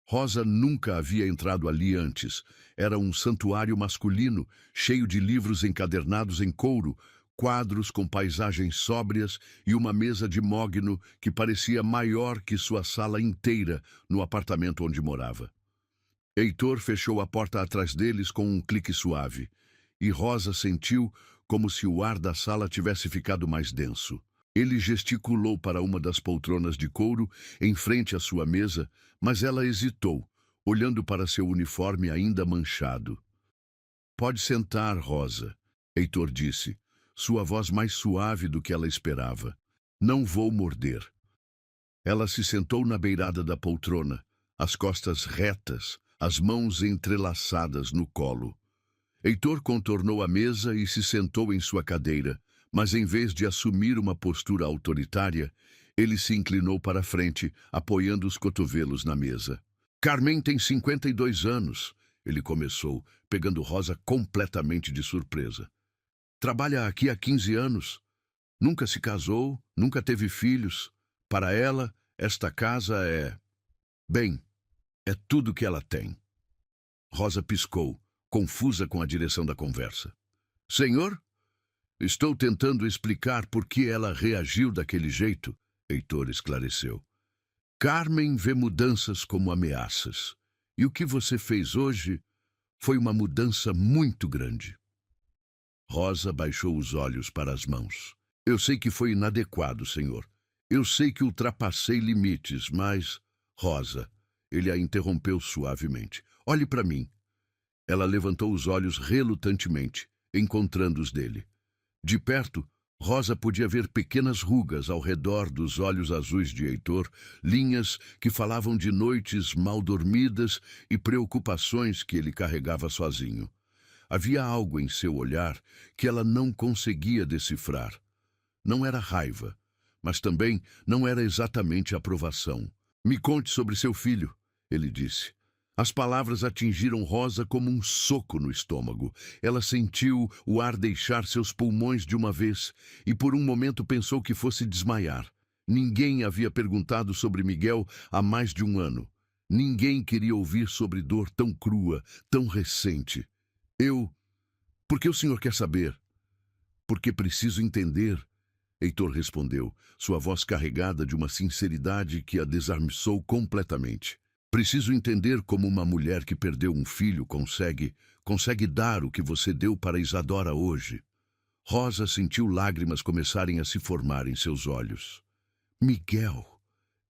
Rosa nunca havia entrado ali antes. Era um santuário masculino, cheio de livros encadernados em couro, quadros com paisagens sóbrias e uma mesa de mogno que parecia maior que sua sala inteira no apartamento onde morava. Heitor fechou a porta atrás deles com um clique suave, e Rosa sentiu como se o ar da sala tivesse ficado mais denso. Ele gesticulou para uma das poltronas de couro em frente à sua mesa, mas ela hesitou, olhando para seu uniforme ainda manchado. Pode sentar, Rosa, Heitor disse, sua voz mais suave do que ela esperava. Não vou morder. Ela se sentou na beirada da poltrona, as costas retas, as mãos entrelaçadas no colo. Heitor contornou a mesa e se sentou em sua cadeira, mas em vez de assumir uma postura autoritária, ele se inclinou para a frente, apoiando os cotovelos na mesa. Carmen tem 52 anos, ele começou, pegando Rosa completamente de surpresa. Trabalha aqui há 15 anos. Nunca se casou, nunca teve filhos. Para ela, esta casa é... Bem, é tudo que ela tem. Rosa piscou, confusa com a direção da conversa. Senhor? Estou tentando explicar por que ela reagiu daquele jeito, Heitor esclareceu. Carmen vê mudanças como ameaças. E o que você fez hoje foi uma mudança muito grande. Rosa baixou os olhos para as mãos. Eu sei que foi inadequado, senhor. Eu sei que ultrapassei limites, mas... Rosa, ele a interrompeu suavemente. Olhe para mim. Ela levantou os olhos relutantemente, encontrando os dele. De perto, Rosa podia ver pequenas rugas ao redor dos olhos azuis de Heitor, linhas que falavam de noites mal dormidas e preocupações que ele carregava sozinho. Havia algo em seu olhar que ela não conseguia decifrar. Não era raiva, mas também não era exatamente aprovação. Me conte sobre seu filho, ele disse. As palavras atingiram Rosa como um soco no estômago. Ela sentiu o ar deixar seus pulmões de uma vez e por um momento pensou que fosse desmaiar. Ninguém havia perguntado sobre Miguel há mais de um ano. Ninguém queria ouvir sobre dor tão crua, tão recente. Por que o senhor quer saber? Porque preciso entender, Heitor respondeu, sua voz carregada de uma sinceridade que a desarmiçou completamente. Preciso entender como uma mulher que perdeu um filho consegue dar o que você deu para Isadora hoje. Rosa sentiu lágrimas começarem a se formar em seus olhos. Miguel,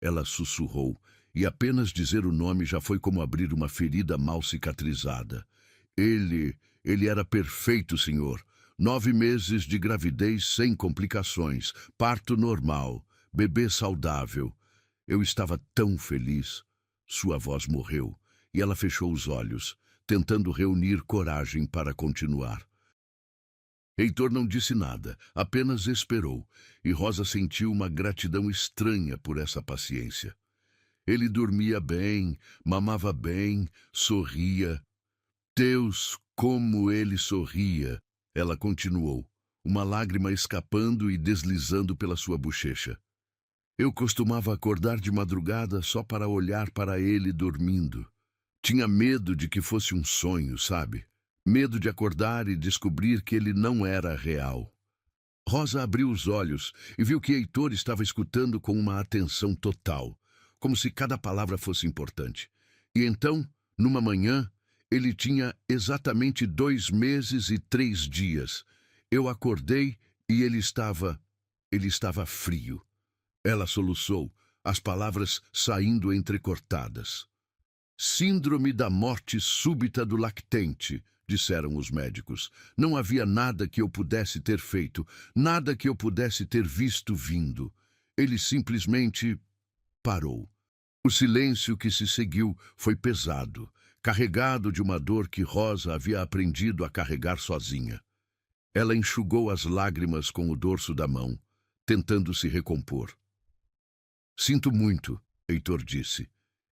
ela sussurrou, e apenas dizer o nome já foi como abrir uma ferida mal cicatrizada. Ele era perfeito, senhor. 9 meses de gravidez sem complicações, parto normal, bebê saudável. Eu estava tão feliz. Sua voz morreu, e ela fechou os olhos, tentando reunir coragem para continuar. Heitor não disse nada, apenas esperou, e Rosa sentiu uma gratidão estranha por essa paciência. Ele dormia bem, mamava bem, sorria. Deus, como ele sorria! Ela continuou, uma lágrima escapando e deslizando pela sua bochecha. Eu costumava acordar de madrugada só para olhar para ele dormindo. Tinha medo de que fosse um sonho, sabe? Medo de acordar e descobrir que ele não era real. Rosa abriu os olhos e viu que Heitor estava escutando com uma atenção total, como se cada palavra fosse importante. E então, numa manhã, ele tinha exatamente 2 meses e 3 dias. Eu acordei e ele estava frio. Ela soluçou, as palavras saindo entrecortadas. Síndrome da morte súbita do lactente, disseram os médicos. Não havia nada que eu pudesse ter feito, nada que eu pudesse ter visto vindo. Ele simplesmente parou. O silêncio que se seguiu foi pesado, carregado de uma dor que Rosa havia aprendido a carregar sozinha. Ela enxugou as lágrimas com o dorso da mão, tentando se recompor. Sinto muito, Heitor disse,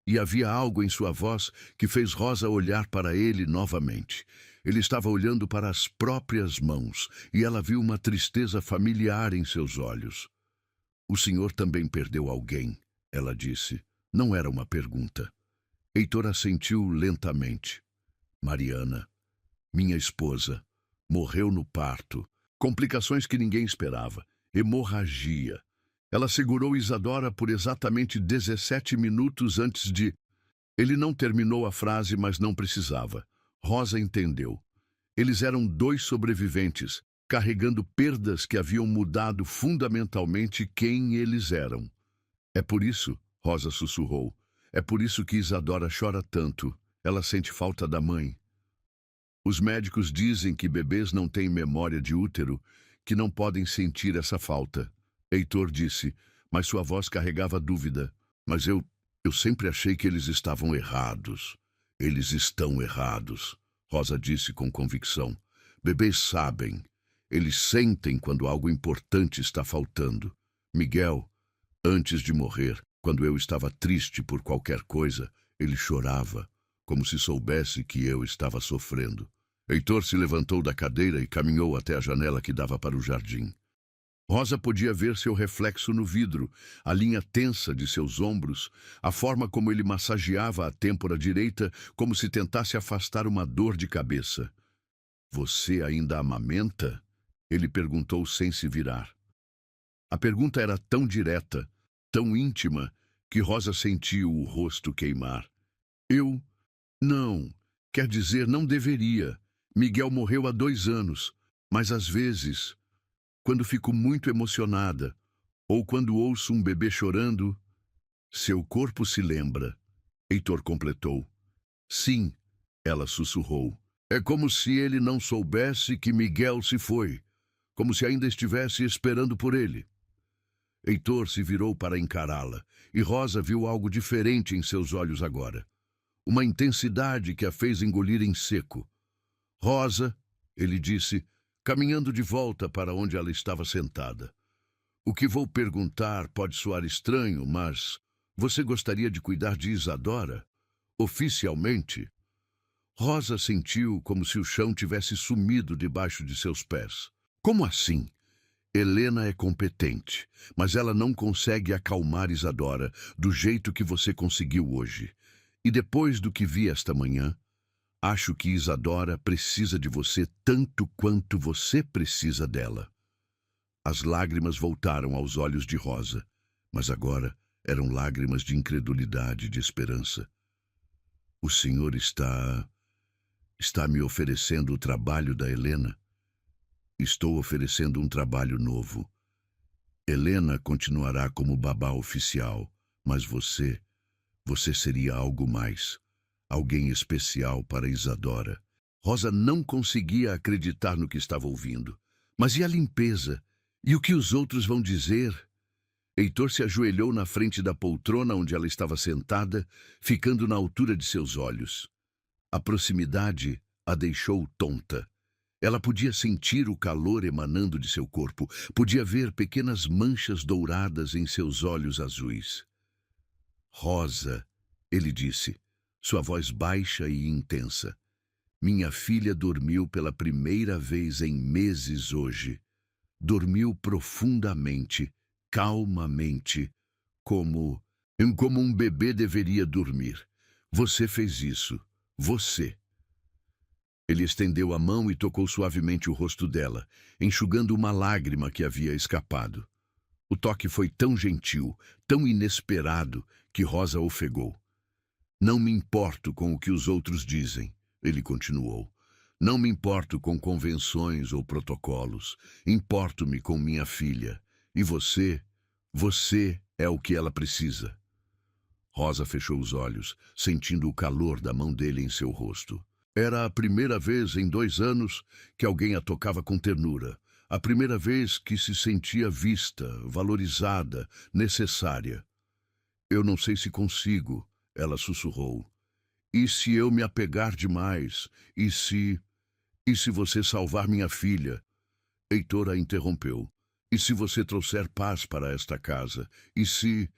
e havia algo em sua voz que fez Rosa olhar para ele novamente. Ele estava olhando para as próprias mãos, e ela viu uma tristeza familiar em seus olhos. O senhor também perdeu alguém, ela disse. Não era uma pergunta. Heitor assentiu lentamente. Mariana, minha esposa, morreu no parto. Complicações que ninguém esperava. Hemorragia. Ela segurou Isadora por exatamente 17 minutos antes de... Ele não terminou a frase, mas não precisava. Rosa entendeu. Eles eram 2 sobreviventes, carregando perdas que haviam mudado fundamentalmente quem eles eram. É por isso, Rosa sussurrou, é por isso que Isadora chora tanto. Ela sente falta da mãe. Os médicos dizem que bebês não têm memória de útero, que não podem sentir essa falta. Heitor disse, mas sua voz carregava dúvida. Mas eu sempre achei que eles estavam errados. Eles estão errados, Rosa disse com convicção. Bebês sabem. Eles sentem quando algo importante está faltando. Miguel, antes de morrer, quando eu estava triste por qualquer coisa, ele chorava, como se soubesse que eu estava sofrendo. Heitor se levantou da cadeira e caminhou até a janela que dava para o jardim. Rosa podia ver seu reflexo no vidro, a linha tensa de seus ombros, a forma como ele massageava a têmpora direita, como se tentasse afastar uma dor de cabeça. Você ainda amamenta? Ele perguntou sem se virar. A pergunta era tão direta, tão íntima, que Rosa sentiu o rosto queimar. Eu? Não. Quer dizer, não deveria. Miguel morreu há 2 anos, mas às vezes, quando fico muito emocionada, ou quando ouço um bebê chorando, seu corpo se lembra. Heitor completou. Sim, ela sussurrou. É como se ele não soubesse que Miguel se foi, como se ainda estivesse esperando por ele. Heitor se virou para encará-la, e Rosa viu algo diferente em seus olhos agora. Uma intensidade que a fez engolir em seco. Rosa, ele disse, caminhando de volta para onde ela estava sentada. O que vou perguntar pode soar estranho, mas você gostaria de cuidar de Isadora? Oficialmente? Rosa sentiu como se o chão tivesse sumido debaixo de seus pés. Como assim? Helena é competente, mas ela não consegue acalmar Isadora do jeito que você conseguiu hoje. E depois do que vi esta manhã, acho que Isadora precisa de você tanto quanto você precisa dela. As lágrimas voltaram aos olhos de Rosa, mas agora eram lágrimas de incredulidade e de esperança. O senhor está me oferecendo o trabalho da Helena? Estou oferecendo um trabalho novo. Helena continuará como babá oficial, mas você seria algo mais. Alguém especial para Isadora. Rosa não conseguia acreditar no que estava ouvindo. Mas e a limpeza? E o que os outros vão dizer? Heitor se ajoelhou na frente da poltrona onde ela estava sentada, ficando na altura de seus olhos. A proximidade a deixou tonta. Ela podia sentir o calor emanando de seu corpo, podia ver pequenas manchas douradas em seus olhos azuis. Rosa, ele disse, sua voz baixa e intensa. Minha filha dormiu pela primeira vez em meses hoje. Dormiu profundamente, calmamente, como um bebê deveria dormir. Você fez isso. Você. Ele estendeu a mão e tocou suavemente o rosto dela, enxugando uma lágrima que havia escapado. O toque foi tão gentil, tão inesperado, que Rosa ofegou. Não me importo com o que os outros dizem, ele continuou. Não me importo com convenções ou protocolos. Importo-me com minha filha. E você é o que ela precisa. Rosa fechou os olhos, sentindo o calor da mão dele em seu rosto. Era a primeira vez em 2 anos que alguém a tocava com ternura. A primeira vez que se sentia vista, valorizada, necessária. Eu não sei se consigo, ela sussurrou. E se eu me apegar demais? E se você salvar minha filha? Heitor a interrompeu. E se você trouxer paz para esta casa? E se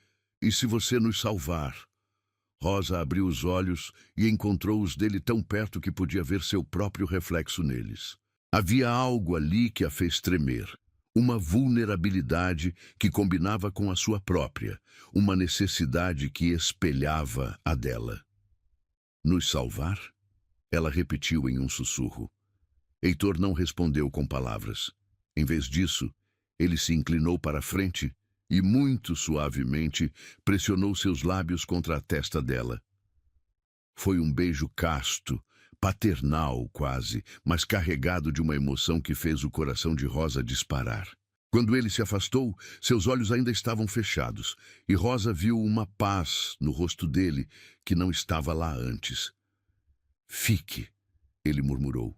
você nos salvar? Rosa abriu os olhos e encontrou os dele tão perto que podia ver seu próprio reflexo neles. Havia algo ali que a fez tremer. Uma vulnerabilidade que combinava com a sua própria, uma necessidade que espelhava a dela. Nos salvar? Ela repetiu em um sussurro. Heitor não respondeu com palavras. Em vez disso, ele se inclinou para a frente e, muito suavemente, pressionou seus lábios contra a testa dela. Foi um beijo casto, paternal quase, mas carregado de uma emoção que fez o coração de Rosa disparar. Quando ele se afastou, seus olhos ainda estavam fechados, e Rosa viu uma paz no rosto dele que não estava lá antes. "Fique", ele murmurou.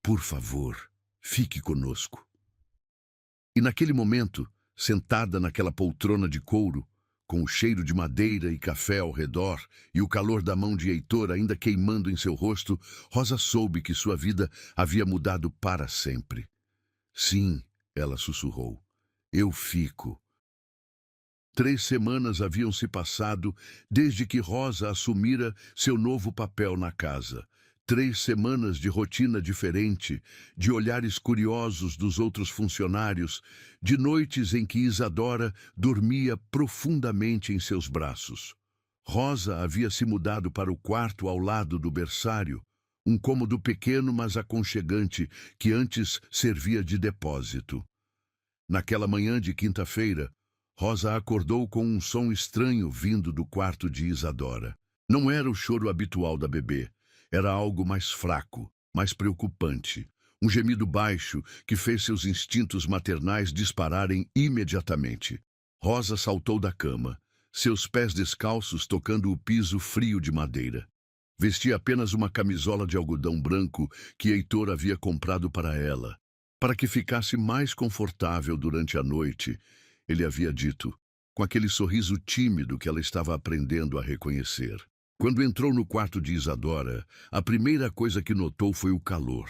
"Por favor, fique conosco." E naquele momento, sentada naquela poltrona de couro, com o cheiro de madeira e café ao redor e o calor da mão de Heitor ainda queimando em seu rosto, Rosa soube que sua vida havia mudado para sempre. "Sim", ela sussurrou, "eu fico." 3 semanas haviam se passado desde que Rosa assumira seu novo papel na casa. 3 semanas de rotina diferente, de olhares curiosos dos outros funcionários, de noites em que Isadora dormia profundamente em seus braços. Rosa havia se mudado para o quarto ao lado do berçário, um cômodo pequeno mas aconchegante que antes servia de depósito. Naquela manhã de quinta-feira, Rosa acordou com um som estranho vindo do quarto de Isadora. Não era o choro habitual da bebê. Era algo mais fraco, mais preocupante. Um gemido baixo que fez seus instintos maternais dispararem imediatamente. Rosa saltou da cama, seus pés descalços tocando o piso frio de madeira. Vestia apenas uma camisola de algodão branco que Heitor havia comprado para ela, para que ficasse mais confortável durante a noite. Ele havia dito, com aquele sorriso tímido que ela estava aprendendo a reconhecer. Quando entrou no quarto de Isadora, a primeira coisa que notou foi o calor.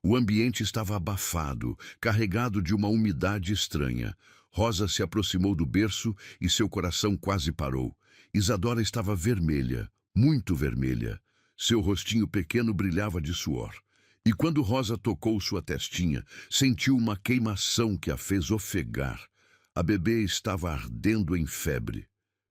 O ambiente estava abafado, carregado de uma umidade estranha. Rosa se aproximou do berço e seu coração quase parou. Isadora estava vermelha, muito vermelha. Seu rostinho pequeno brilhava de suor. E quando Rosa tocou sua testinha, sentiu uma queimação que a fez ofegar. A bebê estava ardendo em febre.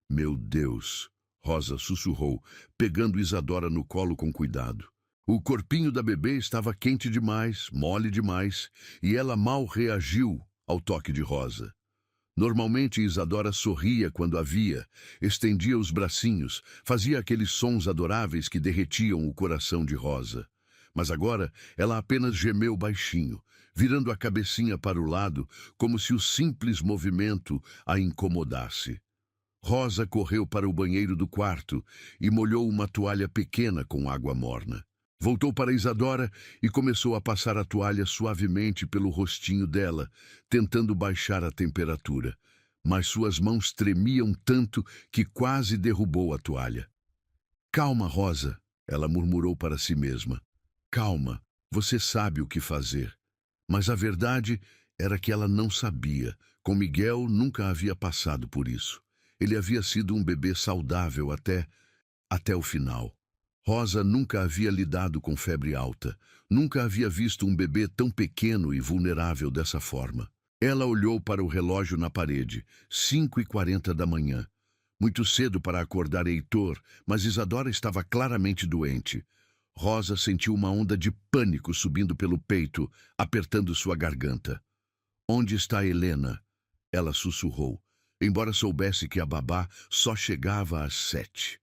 "Meu Deus", Rosa sussurrou, pegando Isadora no colo com cuidado. O corpinho da bebê estava quente demais, mole demais, e ela mal reagiu ao toque de Rosa. Normalmente Isadora sorria quando a via, estendia os bracinhos, fazia aqueles sons adoráveis que derretiam o coração de Rosa. Mas agora ela apenas gemeu baixinho, virando a cabecinha para o lado, como se o simples movimento a incomodasse. Rosa correu para o banheiro do quarto e molhou uma toalha pequena com água morna. Voltou para Isadora e começou a passar a toalha suavemente pelo rostinho dela, tentando baixar a temperatura. Mas suas mãos tremiam tanto que quase derrubou a toalha. "Calma, Rosa", ela murmurou para si mesma. "Calma, você sabe o que fazer." Mas a verdade era que ela não sabia. Com Miguel nunca havia passado por isso. Ele havia sido um bebê saudável até o final. Rosa nunca havia lidado com febre alta. Nunca havia visto um bebê tão pequeno e vulnerável dessa forma. Ela olhou para o relógio na parede, 5h40 da manhã. Muito cedo para acordar Heitor, mas Isadora estava claramente doente. Rosa sentiu uma onda de pânico subindo pelo peito, apertando sua garganta. "Onde está Helena?" ela sussurrou, embora soubesse que a babá só chegava às 7.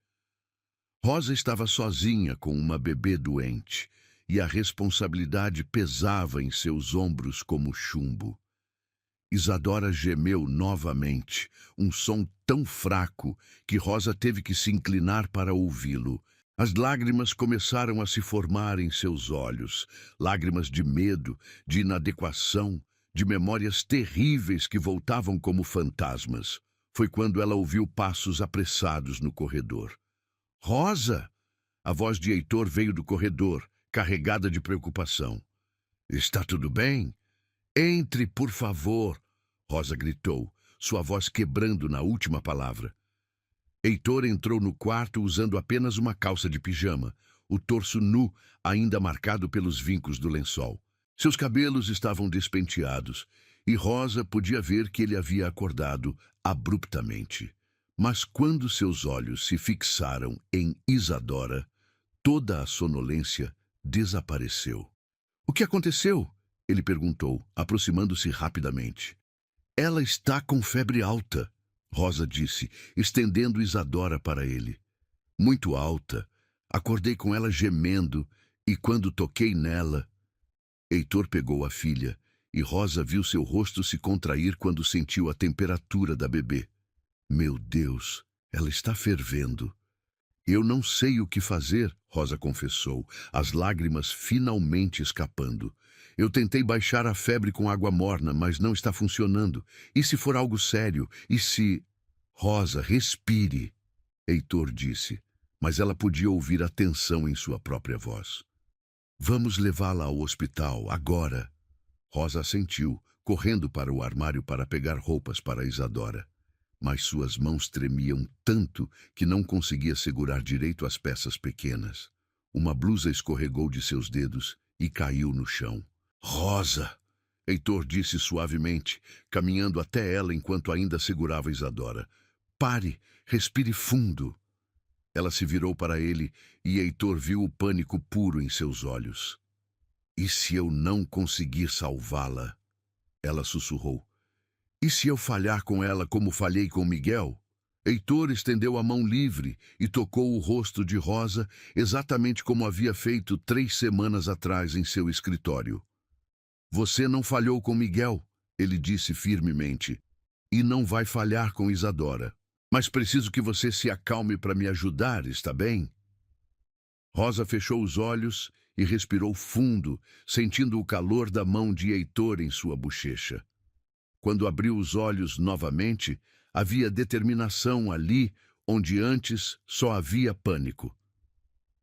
Rosa estava sozinha com uma bebê doente, e a responsabilidade pesava em seus ombros como chumbo. Isadora gemeu novamente, um som tão fraco que Rosa teve que se inclinar para ouvi-lo. As lágrimas começaram a se formar em seus olhos, lágrimas de medo, de inadequação, de memórias terríveis que voltavam como fantasmas. Foi quando ela ouviu passos apressados no corredor. "Rosa!" A voz de Heitor veio do corredor, carregada de preocupação. "Está tudo bem? Entre, por favor!" Rosa gritou, sua voz quebrando na última palavra. Heitor entrou no quarto usando apenas uma calça de pijama, o torso nu ainda marcado pelos vincos do lençol. Seus cabelos estavam despenteados, e Rosa podia ver que ele havia acordado abruptamente. Mas quando seus olhos se fixaram em Isadora, toda a sonolência desapareceu. "O que aconteceu?" ele perguntou, aproximando-se rapidamente. "Ela está com febre alta", Rosa disse, estendendo Isadora para ele. "Muito alta. Acordei com ela gemendo E quando toquei nela, Heitor pegou a filha, e Rosa viu seu rosto se contrair quando sentiu a temperatura da bebê. Meu Deus, ela está fervendo. Eu não sei o que fazer, Rosa confessou, as lágrimas finalmente escapando. Eu tentei baixar a febre com água morna, mas não está funcionando. E se for algo sério? E se... Rosa, respire, Heitor disse, mas ela podia ouvir a tensão em sua própria voz. Vamos levá-la ao hospital, agora. Rosa assentiu, correndo para o armário para pegar roupas para Isadora. Mas suas mãos tremiam tanto que não conseguia segurar direito as peças pequenas. Uma blusa escorregou de seus dedos e caiu no chão. Rosa! Heitor disse suavemente, caminhando até ela enquanto ainda segurava Isadora. Pare, respire fundo. Ela se virou para ele e Heitor viu o pânico puro em seus olhos. E se eu não conseguir salvá-la? Ela sussurrou. E se eu falhar com ela como falhei com Miguel? Heitor estendeu a mão livre e tocou o rosto de Rosa exatamente como havia feito 3 semanas atrás em seu escritório. Você não falhou com Miguel, ele disse firmemente, e não vai falhar com Isadora. Mas preciso que você se acalme para me ajudar, está bem? Rosa fechou os olhos e respirou fundo, sentindo o calor da mão de Heitor em sua bochecha. Quando abriu os olhos novamente, havia determinação ali, onde antes só havia pânico.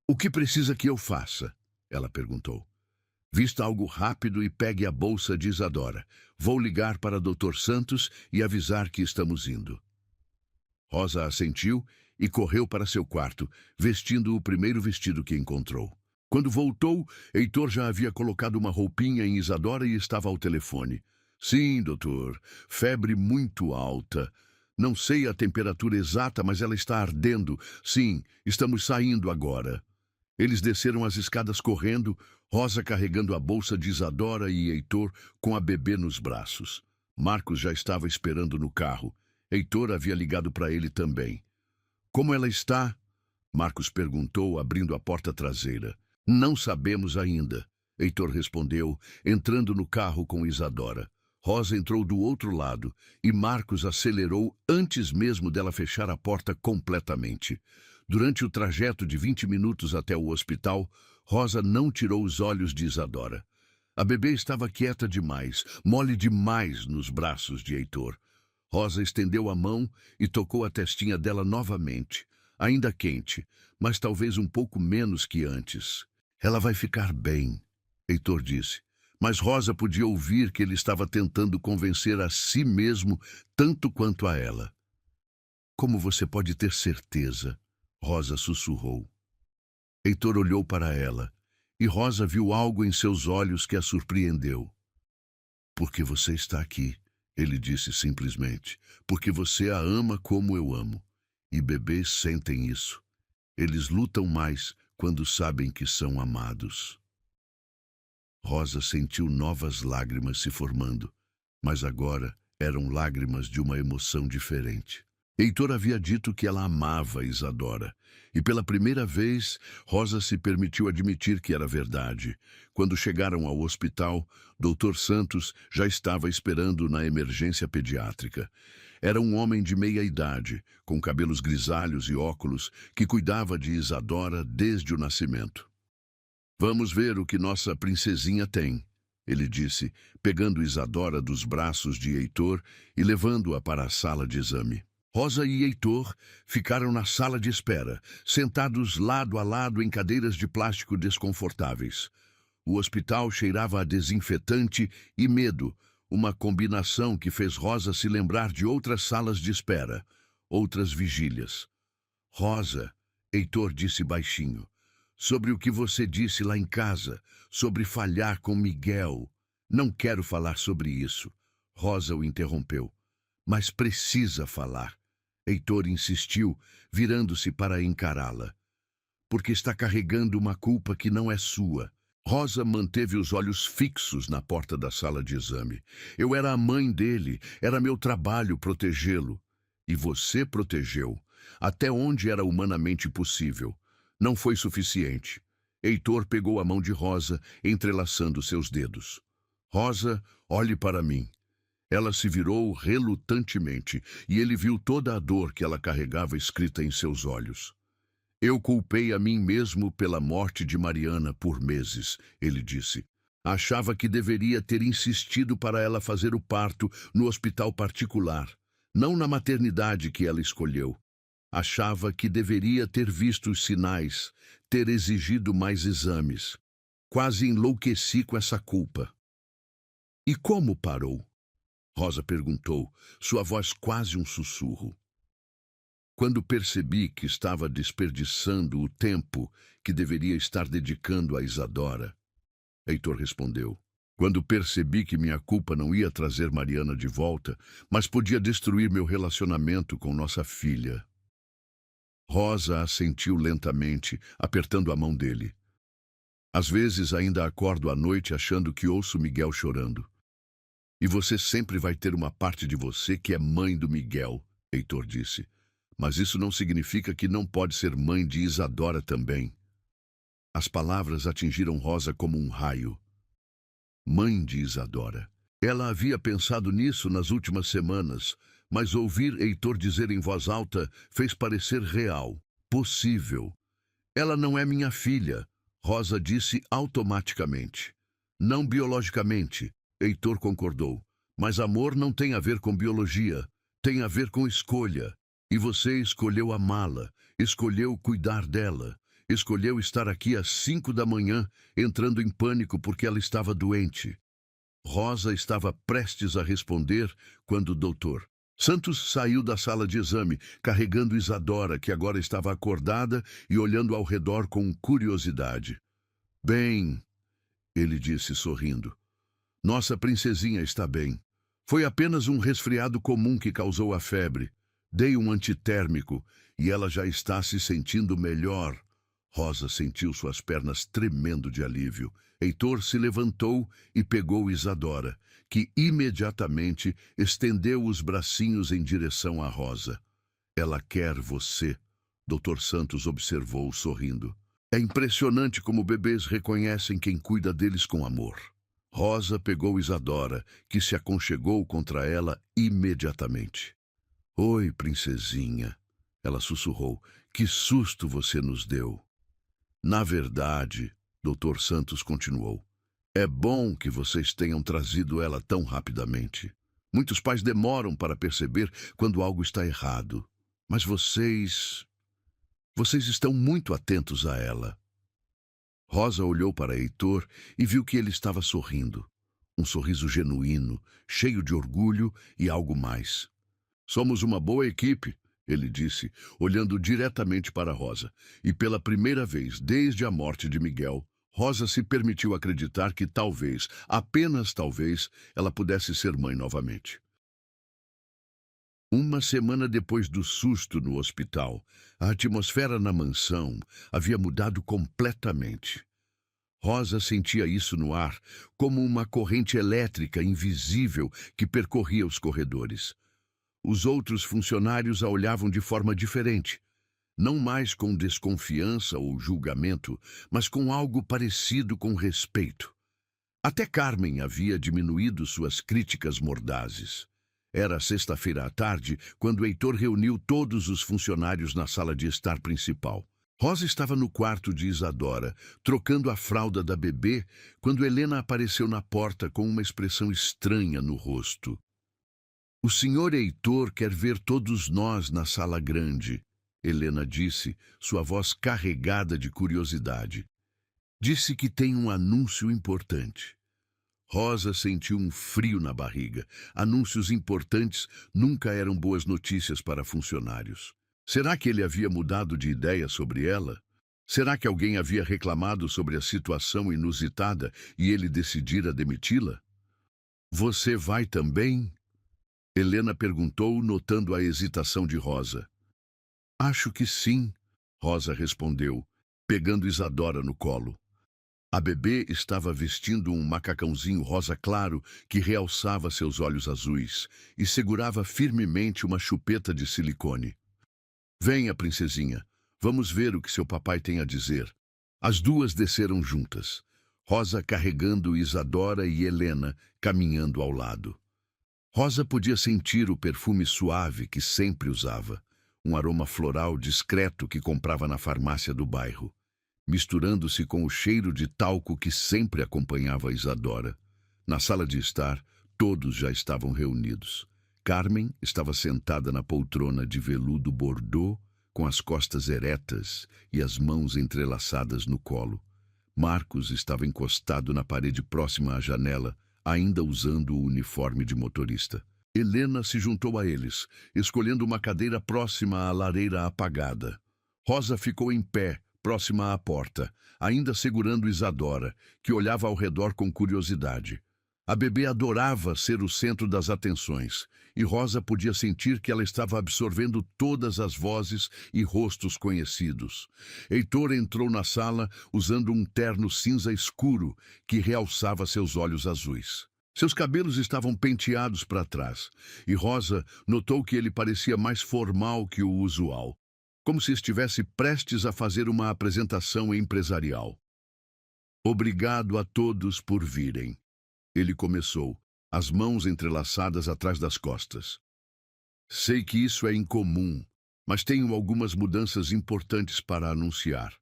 O que precisa que eu faça? Ela perguntou. Vista algo rápido e pegue a bolsa de Isadora. Vou ligar para Dr. Santos e avisar que estamos indo. Rosa assentiu e correu para seu quarto, vestindo o primeiro vestido que encontrou. Quando voltou, Heitor já havia colocado uma roupinha em Isadora e estava ao telefone. Sim, doutor. Febre muito alta. Não sei a temperatura exata, mas ela está ardendo. Sim, estamos saindo agora. Eles desceram as escadas correndo, Rosa carregando a bolsa de Isadora e Heitor com a bebê nos braços. Marcos já estava esperando no carro. Heitor havia ligado para ele também. Como ela está? Marcos perguntou, abrindo a porta traseira. Não sabemos ainda, Heitor respondeu, entrando no carro com Isadora. Rosa entrou do outro lado e Marcos acelerou antes mesmo dela fechar a porta completamente. Durante o trajeto de 20 minutos até o hospital, Rosa não tirou os olhos de Isadora. A bebê estava quieta demais, mole demais nos braços de Heitor. Rosa estendeu a mão e tocou a testinha dela novamente, ainda quente, mas talvez um pouco menos que antes. Ela vai ficar bem, Heitor disse. Mas Rosa podia ouvir que ele estava tentando convencer a si mesmo tanto quanto a ela. Como você pode ter certeza? Rosa sussurrou. Heitor olhou para ela, e Rosa viu algo em seus olhos que a surpreendeu. Porque você está aqui, ele disse simplesmente. Porque você a ama como eu amo. E bebês sentem isso. Eles lutam mais quando sabem que são amados. Rosa sentiu novas lágrimas se formando, mas agora eram lágrimas de uma emoção diferente. Heitor havia dito que ela amava Isadora, e pela primeira vez, Rosa se permitiu admitir que era verdade. Quando chegaram ao hospital, Dr. Santos já estava esperando na emergência pediátrica. Era um homem de meia idade, com cabelos grisalhos e óculos, que cuidava de Isadora desde o nascimento. Vamos ver o que nossa princesinha tem, ele disse, pegando Isadora dos braços de Heitor e levando-a para a sala de exame. Rosa e Heitor ficaram na sala de espera, sentados lado a lado em cadeiras de plástico desconfortáveis. O hospital cheirava a desinfetante e medo, uma combinação que fez Rosa se lembrar de outras salas de espera, outras vigílias. Rosa, Heitor disse baixinho, sobre o que você disse lá em casa, sobre falhar com Miguel. Não quero falar sobre isso. Rosa o interrompeu. Mas precisa falar. Heitor insistiu, virando-se para encará-la. Porque está carregando uma culpa que não é sua. Rosa manteve os olhos fixos na porta da sala de exame. Eu era a mãe dele, era meu trabalho protegê-lo. E você protegeu, até onde era humanamente possível. Não foi suficiente. Heitor pegou a mão de Rosa, entrelaçando seus dedos. Rosa, olhe para mim. Ela se virou relutantemente, e ele viu toda a dor que ela carregava escrita em seus olhos. Eu culpei a mim mesmo pela morte de Mariana por meses, ele disse. Achava que deveria ter insistido para ela fazer o parto no hospital particular, não na maternidade que ela escolheu. Achava que deveria ter visto os sinais, ter exigido mais exames. Quase enlouqueci com essa culpa. E como parou? Rosa perguntou, sua voz quase um sussurro. Quando percebi que estava desperdiçando o tempo que deveria estar dedicando a Isadora, Heitor respondeu. Quando percebi que minha culpa não ia trazer Mariana de volta, mas podia destruir meu relacionamento com nossa filha. Rosa assentiu lentamente, apertando a mão dele. Às vezes ainda acordo à noite achando que ouço Miguel chorando. E você sempre vai ter uma parte de você que é mãe do Miguel, Heitor disse. Mas isso não significa que não pode ser mãe de Isadora também. As palavras atingiram Rosa como um raio. Mãe de Isadora. Ela havia pensado nisso nas últimas semanas, mas ouvir Heitor dizer em voz alta fez parecer real, possível. Ela não é minha filha, Rosa disse automaticamente. Não biologicamente, Heitor concordou. Mas amor não tem a ver com biologia, tem a ver com escolha. E você escolheu amá-la, escolheu cuidar dela, escolheu estar aqui às 5 da manhã, entrando em pânico porque ela estava doente. Rosa estava prestes a responder quando o doutor Santos saiu da sala de exame, carregando Isadora, que agora estava acordada e olhando ao redor com curiosidade. Bem, ele disse sorrindo. Nossa princesinha está bem. Foi apenas um resfriado comum que causou a febre. Dei um antitérmico e ela já está se sentindo melhor. Rosa sentiu suas pernas tremendo de alívio. Heitor se levantou e pegou Isadora, que imediatamente estendeu os bracinhos em direção a Rosa. Ela quer você, Dr. Santos observou sorrindo. É impressionante como bebês reconhecem quem cuida deles com amor. Rosa pegou Isadora, que se aconchegou contra ela imediatamente. Oi, princesinha, ela sussurrou, que susto você nos deu. Na verdade, Dr. Santos continuou, é bom que vocês tenham trazido ela tão rapidamente. Muitos pais demoram para perceber quando algo está errado, mas vocês estão muito atentos a ela. Rosa olhou para Heitor e viu que ele estava sorrindo. Um sorriso genuíno, cheio de orgulho e algo mais. Somos uma boa equipe, ele disse, olhando diretamente para Rosa. E pela primeira vez desde a morte de Miguel, Rosa se permitiu acreditar que talvez, apenas talvez, ela pudesse ser mãe novamente. Uma semana depois do susto no hospital, a atmosfera na mansão havia mudado completamente. Rosa sentia isso no ar, como uma corrente elétrica invisível que percorria os corredores. Os outros funcionários a olhavam de forma diferente, não mais com desconfiança ou julgamento, mas com algo parecido com respeito. Até Carmen havia diminuído suas críticas mordazes. Era sexta-feira à tarde, quando Heitor reuniu todos os funcionários na sala de estar principal. Rosa estava no quarto de Isadora, trocando a fralda da bebê, quando Helena apareceu na porta com uma expressão estranha no rosto. O senhor Heitor quer ver todos nós na sala grande, Helena disse, sua voz carregada de curiosidade. Disse que tem um anúncio importante. Rosa sentiu um frio na barriga. Anúncios importantes nunca eram boas notícias para funcionários. Será que ele havia mudado de ideia sobre ela? Será que alguém havia reclamado sobre a situação inusitada e ele decidira demiti-la? Você vai também? Helena perguntou, notando a hesitação de Rosa. Acho que sim, Rosa respondeu, pegando Isadora no colo. A bebê estava vestindo um macacãozinho rosa claro que realçava seus olhos azuis e segurava firmemente uma chupeta de silicone. Venha, princesinha, vamos ver o que seu papai tem a dizer. As duas desceram juntas, Rosa carregando Isadora e Helena caminhando ao lado. Rosa podia sentir o perfume suave que sempre usava, um aroma floral discreto que comprava na farmácia do bairro, misturando-se com o cheiro de talco que sempre acompanhava Isadora. Na sala de estar, todos já estavam reunidos. Carmen estava sentada na poltrona de veludo bordô, com as costas eretas e as mãos entrelaçadas no colo. Marcos estava encostado na parede próxima à janela, ainda usando o uniforme de motorista. Helena se juntou a eles, escolhendo uma cadeira próxima à lareira apagada. Rosa ficou em pé, próxima à porta, ainda segurando Isadora, que olhava ao redor com curiosidade. A bebê adorava ser o centro das atenções, e Rosa podia sentir que ela estava absorvendo todas as vozes e rostos conhecidos. Heitor entrou na sala usando um terno cinza escuro que realçava seus olhos azuis. Seus cabelos estavam penteados para trás, e Rosa notou que ele parecia mais formal que o usual, como se estivesse prestes a fazer uma apresentação empresarial. "Obrigado a todos por virem", ele começou, as mãos entrelaçadas atrás das costas. "Sei que isso é incomum, mas tenho algumas mudanças importantes para anunciar."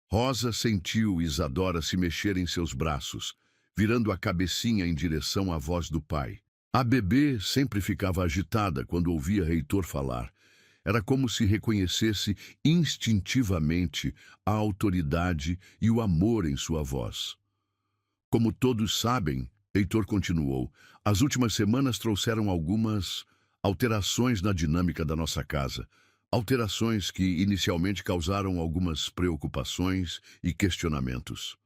Rosa sentiu Isadora se mexer em seus braços, virando a cabecinha em direção à voz do pai. A bebê sempre ficava agitada quando ouvia Heitor falar. Era como se reconhecesse instintivamente a autoridade e o amor em sua voz. "Como todos sabem", Heitor continuou, "as últimas semanas trouxeram algumas alterações na dinâmica da nossa casa. Alterações que inicialmente causaram algumas preocupações e questionamentos."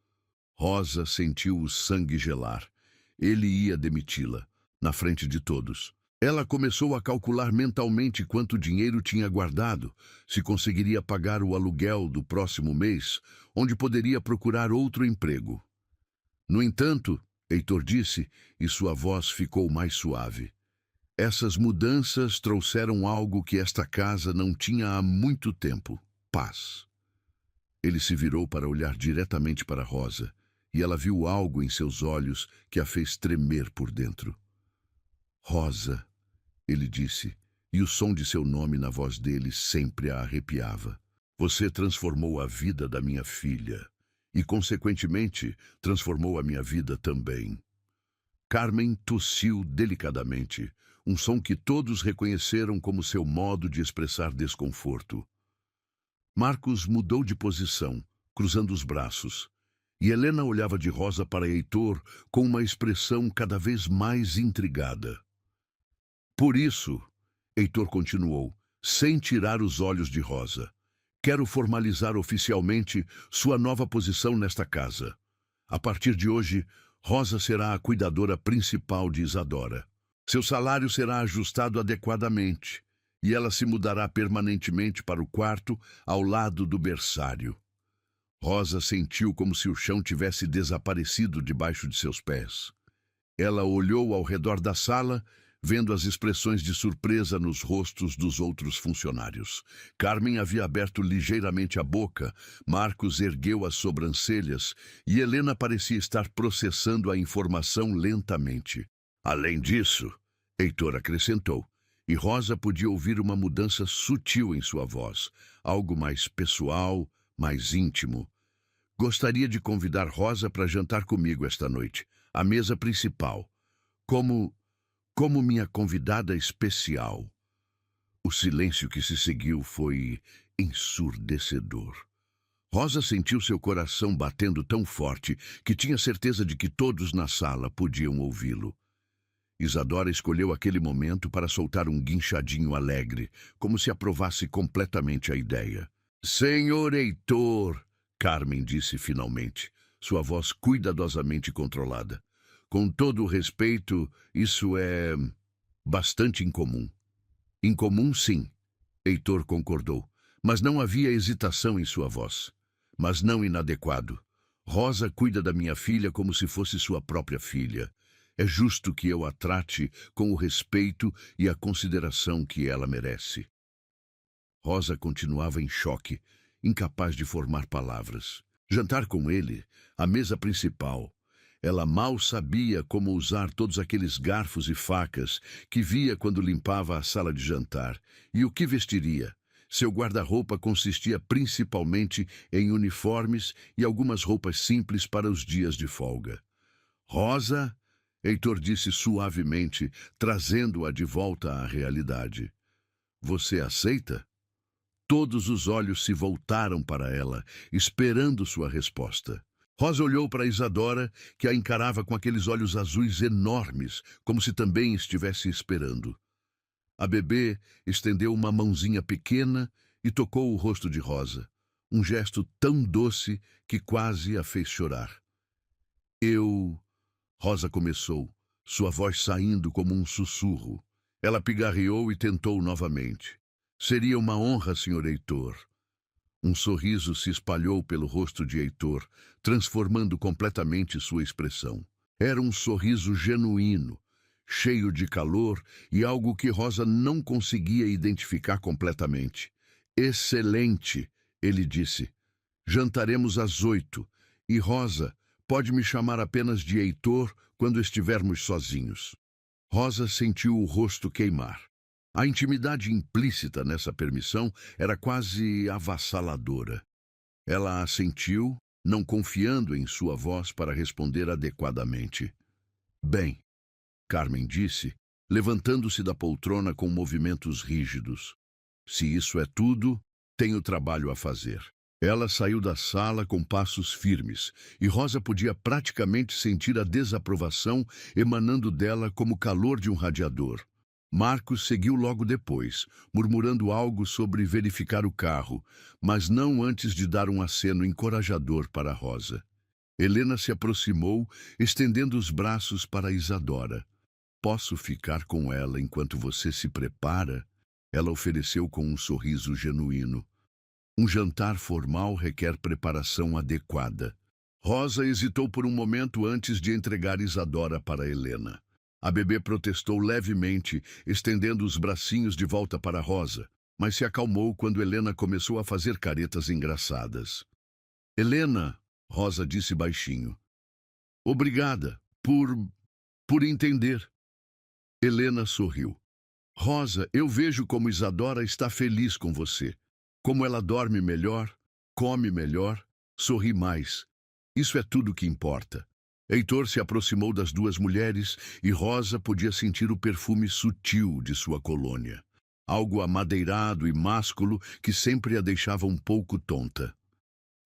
Rosa sentiu o sangue gelar. Ele ia demiti-la, na frente de todos. Ela começou a calcular mentalmente quanto dinheiro tinha guardado, se conseguiria pagar o aluguel do próximo mês, onde poderia procurar outro emprego. "No entanto", Heitor disse, e sua voz ficou mais suave, "essas mudanças trouxeram algo que esta casa não tinha há muito tempo: paz." Ele se virou para olhar diretamente para Rosa, e ela viu algo em seus olhos que a fez tremer por dentro. "Rosa", ele disse, e o som de seu nome na voz dele sempre a arrepiava. "Você transformou a vida da minha filha, e, consequentemente, transformou a minha vida também." Carmen tossiu delicadamente, um som que todos reconheceram como seu modo de expressar desconforto. Marcos mudou de posição, cruzando os braços, e Helena olhava de Rosa para Heitor com uma expressão cada vez mais intrigada. "Por isso", Heitor continuou, sem tirar os olhos de Rosa, "quero formalizar oficialmente sua nova posição nesta casa. A partir de hoje, Rosa será a cuidadora principal de Isadora. Seu salário será ajustado adequadamente, e ela se mudará permanentemente para o quarto ao lado do berçário." Rosa sentiu como se o chão tivesse desaparecido debaixo de seus pés. Ela olhou ao redor da sala, vendo as expressões de surpresa nos rostos dos outros funcionários. Carmen havia aberto ligeiramente a boca, Marcos ergueu as sobrancelhas e Helena parecia estar processando a informação lentamente. "Além disso", Heitor acrescentou, e Rosa podia ouvir uma mudança sutil em sua voz, algo mais pessoal, mais íntimo. "Gostaria de convidar Rosa para jantar comigo esta noite, à mesa principal, como minha convidada especial." O silêncio que se seguiu foi ensurdecedor. Rosa sentiu seu coração batendo tão forte que tinha certeza de que todos na sala podiam ouvi-lo. Isadora escolheu aquele momento para soltar um guinchadinho alegre, como se aprovasse completamente a ideia. "Senhor Heitor", Carmen disse finalmente, sua voz cuidadosamente controlada, "com todo o respeito, isso é bastante incomum." "Incomum, sim", Heitor concordou, mas não havia hesitação em sua voz. "Mas não inadequado. Rosa cuida da minha filha como se fosse sua própria filha. É justo que eu a trate com o respeito e a consideração que ela merece." Rosa continuava em choque, incapaz de formar palavras. Jantar com ele, a mesa principal. Ela mal sabia como usar todos aqueles garfos e facas que via quando limpava a sala de jantar. E o que vestiria? Seu guarda-roupa consistia principalmente em uniformes e algumas roupas simples para os dias de folga. Rosa, Heitor disse suavemente, trazendo-a de volta à realidade. Você aceita? Todos os olhos se voltaram para ela, esperando sua resposta. Rosa olhou para Isadora, que a encarava com aqueles olhos azuis enormes, como se também estivesse esperando. A bebê estendeu uma mãozinha pequena e tocou o rosto de Rosa, um gesto tão doce que quase a fez chorar. Rosa começou, sua voz saindo como um sussurro. Ela pigarreou e tentou novamente. Seria uma honra, Sr. Heitor. Um sorriso se espalhou pelo rosto de Heitor, transformando completamente sua expressão. Era um sorriso genuíno, cheio de calor e algo que Rosa não conseguia identificar completamente. Excelente, ele disse. Jantaremos às 8, e Rosa pode me chamar apenas de Heitor quando estivermos sozinhos. Rosa sentiu o rosto queimar. A intimidade implícita nessa permissão era quase avassaladora. Ela assentiu, não confiando em sua voz para responder adequadamente. Bem, Carmen disse, levantando-se da poltrona com movimentos rígidos. Se isso é tudo, tenho trabalho a fazer. Ela saiu da sala com passos firmes, e Rosa podia praticamente sentir a desaprovação emanando dela como o calor de um radiador. Marcos seguiu logo depois, murmurando algo sobre verificar o carro, mas não antes de dar um aceno encorajador para Rosa. Helena se aproximou, estendendo os braços para Isadora. Posso ficar com ela enquanto você se prepara? Ela ofereceu com um sorriso genuíno. Um jantar formal requer preparação adequada. Rosa hesitou por um momento antes de entregar Isadora para Helena. A bebê protestou levemente, estendendo os bracinhos de volta para Rosa, mas se acalmou quando Helena começou a fazer caretas engraçadas. Helena, Rosa disse baixinho. Obrigada por entender. Helena sorriu. Rosa, eu vejo como Isadora está feliz com você. Como ela dorme melhor, come melhor, sorri mais. Isso é tudo que importa. Heitor se aproximou das duas mulheres e Rosa podia sentir o perfume sutil de sua colônia. Algo amadeirado e másculo que sempre a deixava um pouco tonta.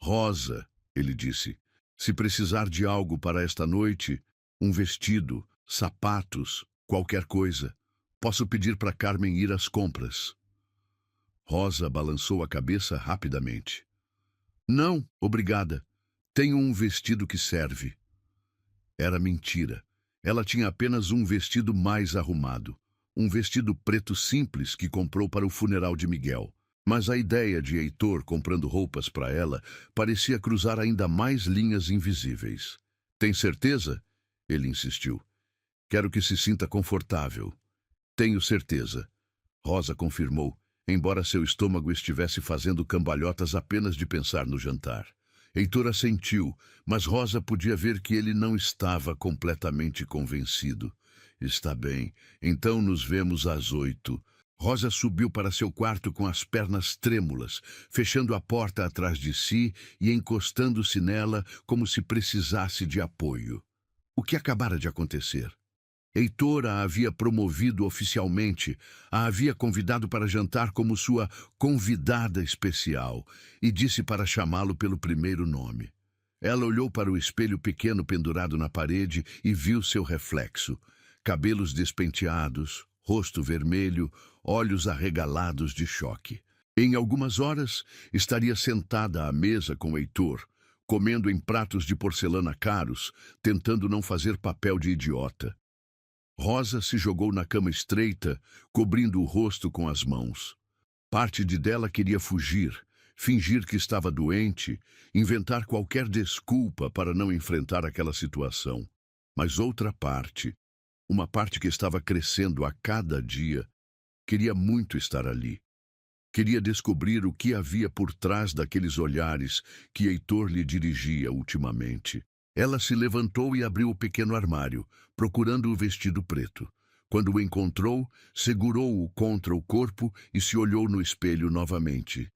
Rosa, ele disse, se precisar de algo para esta noite, um vestido, sapatos, qualquer coisa, posso pedir para Carmen ir às compras. Rosa balançou a cabeça rapidamente. Não, obrigada. Tenho um vestido que serve. Era mentira. Ela tinha apenas um vestido mais arrumado. Um vestido preto simples que comprou para o funeral de Miguel. Mas a ideia de Heitor comprando roupas para ela parecia cruzar ainda mais linhas invisíveis. Tem certeza? Ele insistiu. Quero que se sinta confortável. Tenho certeza. Rosa confirmou, embora seu estômago estivesse fazendo cambalhotas apenas de pensar no jantar. Heitor assentiu, mas Rosa podia ver que ele não estava completamente convencido. Está bem, então nos vemos às 8. Rosa subiu para seu quarto com as pernas trêmulas, fechando a porta atrás de si e encostando-se nela como se precisasse de apoio. O que acabara de acontecer? Heitor a havia promovido oficialmente, a havia convidado para jantar como sua convidada especial e disse para chamá-lo pelo primeiro nome. Ela olhou para o espelho pequeno pendurado na parede e viu seu reflexo. Cabelos despenteados, rosto vermelho, olhos arregalados de choque. Em algumas horas, estaria sentada à mesa com Heitor, comendo em pratos de porcelana caros, tentando não fazer papel de idiota. Rosa se jogou na cama estreita, cobrindo o rosto com as mãos. Parte de dela queria fugir, fingir que estava doente, inventar qualquer desculpa para não enfrentar aquela situação. Mas outra parte, uma parte que estava crescendo a cada dia, queria muito estar ali. Queria descobrir o que havia por trás daqueles olhares que Heitor lhe dirigia ultimamente. Ela se levantou e abriu o pequeno armário, procurando o vestido preto. Quando o encontrou, segurou-o contra o corpo e se olhou no espelho novamente.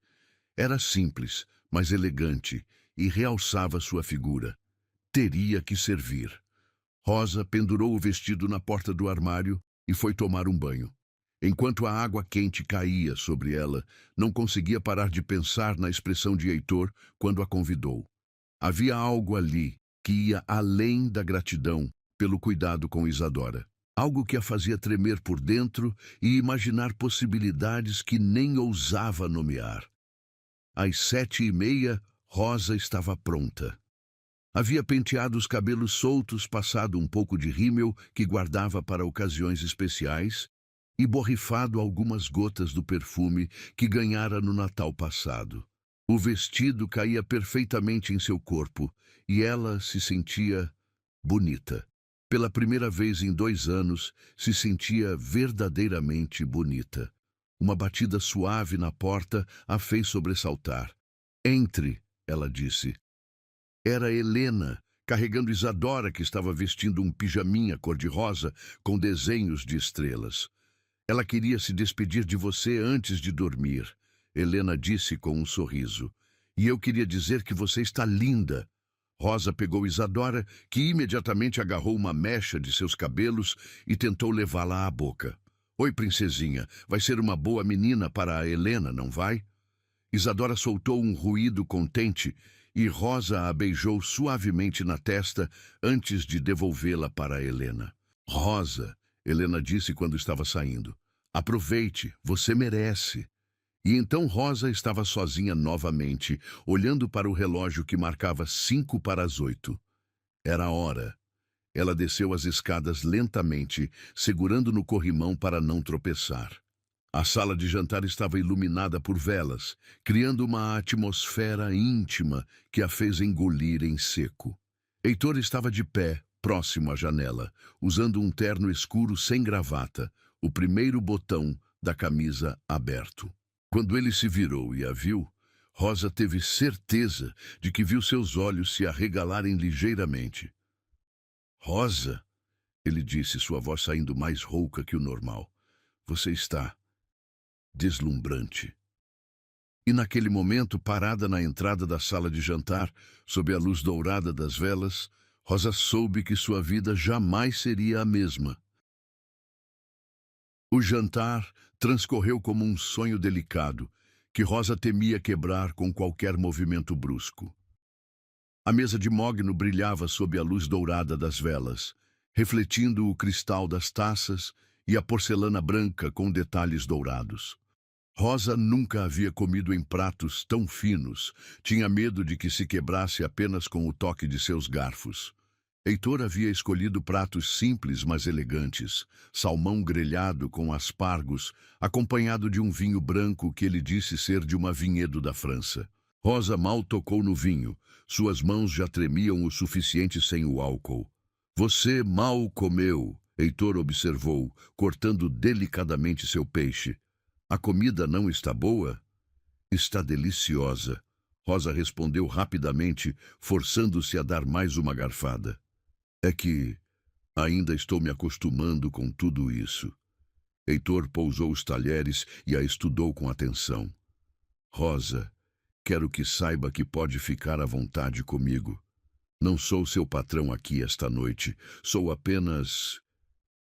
Era simples, mas elegante, e realçava sua figura. Teria que servir. Rosa pendurou o vestido na porta do armário e foi tomar um banho. Enquanto a água quente caía sobre ela, não conseguia parar de pensar na expressão de Heitor quando a convidou. Havia algo ali que ia além da gratidão pelo cuidado com Isadora. Algo que a fazia tremer por dentro e imaginar possibilidades que nem ousava nomear. Às 7h30, Rosa estava pronta. Havia penteado os cabelos soltos, passado um pouco de rímel que guardava para ocasiões especiais e borrifado algumas gotas do perfume que ganhara no Natal passado. O vestido caía perfeitamente em seu corpo e ela se sentia bonita. Pela primeira vez em 2 anos, se sentia verdadeiramente bonita. Uma batida suave na porta a fez sobressaltar. "Entre", ela disse. Era Helena, carregando Isadora, que estava vestindo um pijaminha cor-de-rosa com desenhos de estrelas. "Ela queria se despedir de você antes de dormir", Helena disse com um sorriso. "E eu queria dizer que você está linda." Rosa pegou Isadora, que imediatamente agarrou uma mecha de seus cabelos e tentou levá-la à boca. "Oi, princesinha, vai ser uma boa menina para a Helena, não vai?" Isadora soltou um ruído contente e Rosa a beijou suavemente na testa antes de devolvê-la para Helena. "Rosa", Helena disse quando estava saindo, "aproveite, você merece." E então Rosa estava sozinha novamente, olhando para o relógio que marcava 7:55. Era a hora. Ela desceu as escadas lentamente, segurando no corrimão para não tropeçar. A sala de jantar estava iluminada por velas, criando uma atmosfera íntima que a fez engolir em seco. Heitor estava de pé, próximo à janela, usando um terno escuro sem gravata, o primeiro botão da camisa aberto. Quando ele se virou e a viu, Rosa teve certeza de que viu seus olhos se arregalarem ligeiramente. "Rosa", ele disse, sua voz saindo mais rouca que o normal, "você está deslumbrante." E naquele momento, parada na entrada da sala de jantar, sob a luz dourada das velas, Rosa soube que sua vida jamais seria a mesma. O jantar transcorreu como um sonho delicado, que Rosa temia quebrar com qualquer movimento brusco. A mesa de mogno brilhava sob a luz dourada das velas, refletindo o cristal das taças e a porcelana branca com detalhes dourados. Rosa nunca havia comido em pratos tão finos, tinha medo de que se quebrasse apenas com o toque de seus garfos. Heitor havia escolhido pratos simples, mas elegantes, salmão grelhado com aspargos, acompanhado de um vinho branco que ele disse ser de uma vinhedo da França. Rosa mal tocou no vinho, suas mãos já tremiam o suficiente sem o álcool. "Você mal comeu", Heitor observou, cortando delicadamente seu peixe. "A comida não está boa?" "Está deliciosa", Rosa respondeu rapidamente, forçando-se a dar mais uma garfada. "É que ainda estou me acostumando com tudo isso." Heitor pousou os talheres e a estudou com atenção. "Rosa, quero que saiba que pode ficar à vontade comigo. Não sou seu patrão aqui esta noite, sou apenas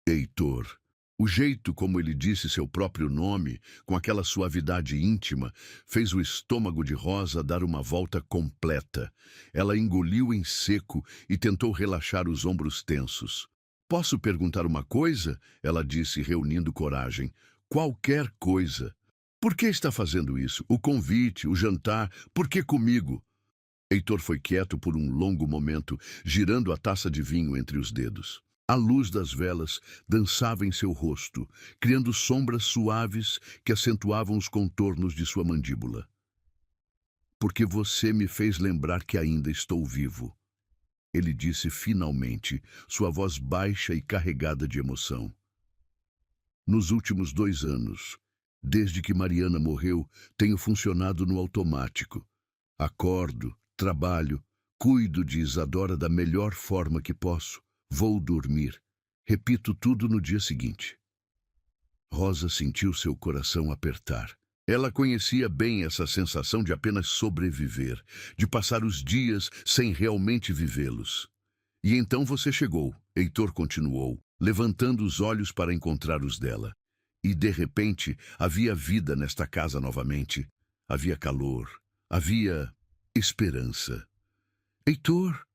Heitor." O jeito como ele disse seu próprio nome, com aquela suavidade íntima, fez o estômago de Rosa dar uma volta completa. Ela engoliu em seco e tentou relaxar os ombros tensos. "Posso perguntar uma coisa?" ela disse, reunindo coragem. "Qualquer coisa." "Por que está fazendo isso? O convite, o jantar, por que comigo?" Heitor foi quieto por um longo momento, girando a taça de vinho entre os dedos. A luz das velas dançava em seu rosto, criando sombras suaves que acentuavam os contornos de sua mandíbula. "Porque você me fez lembrar que ainda estou vivo", ele disse finalmente, sua voz baixa e carregada de emoção. "Nos últimos 2 anos, Desde que Mariana morreu, tenho funcionado no automático. Acordo, trabalho, cuido de Isadora da melhor forma que posso. Vou dormir. Repito tudo no dia seguinte. Rosa sentiu seu coração apertar. Ela conhecia bem essa sensação de apenas sobreviver, de passar os dias sem realmente vivê-los. E então você chegou, Heitor continuou, levantando os olhos para encontrar os dela. E, de repente, havia vida nesta casa novamente. Havia calor, havia esperança. Heitor!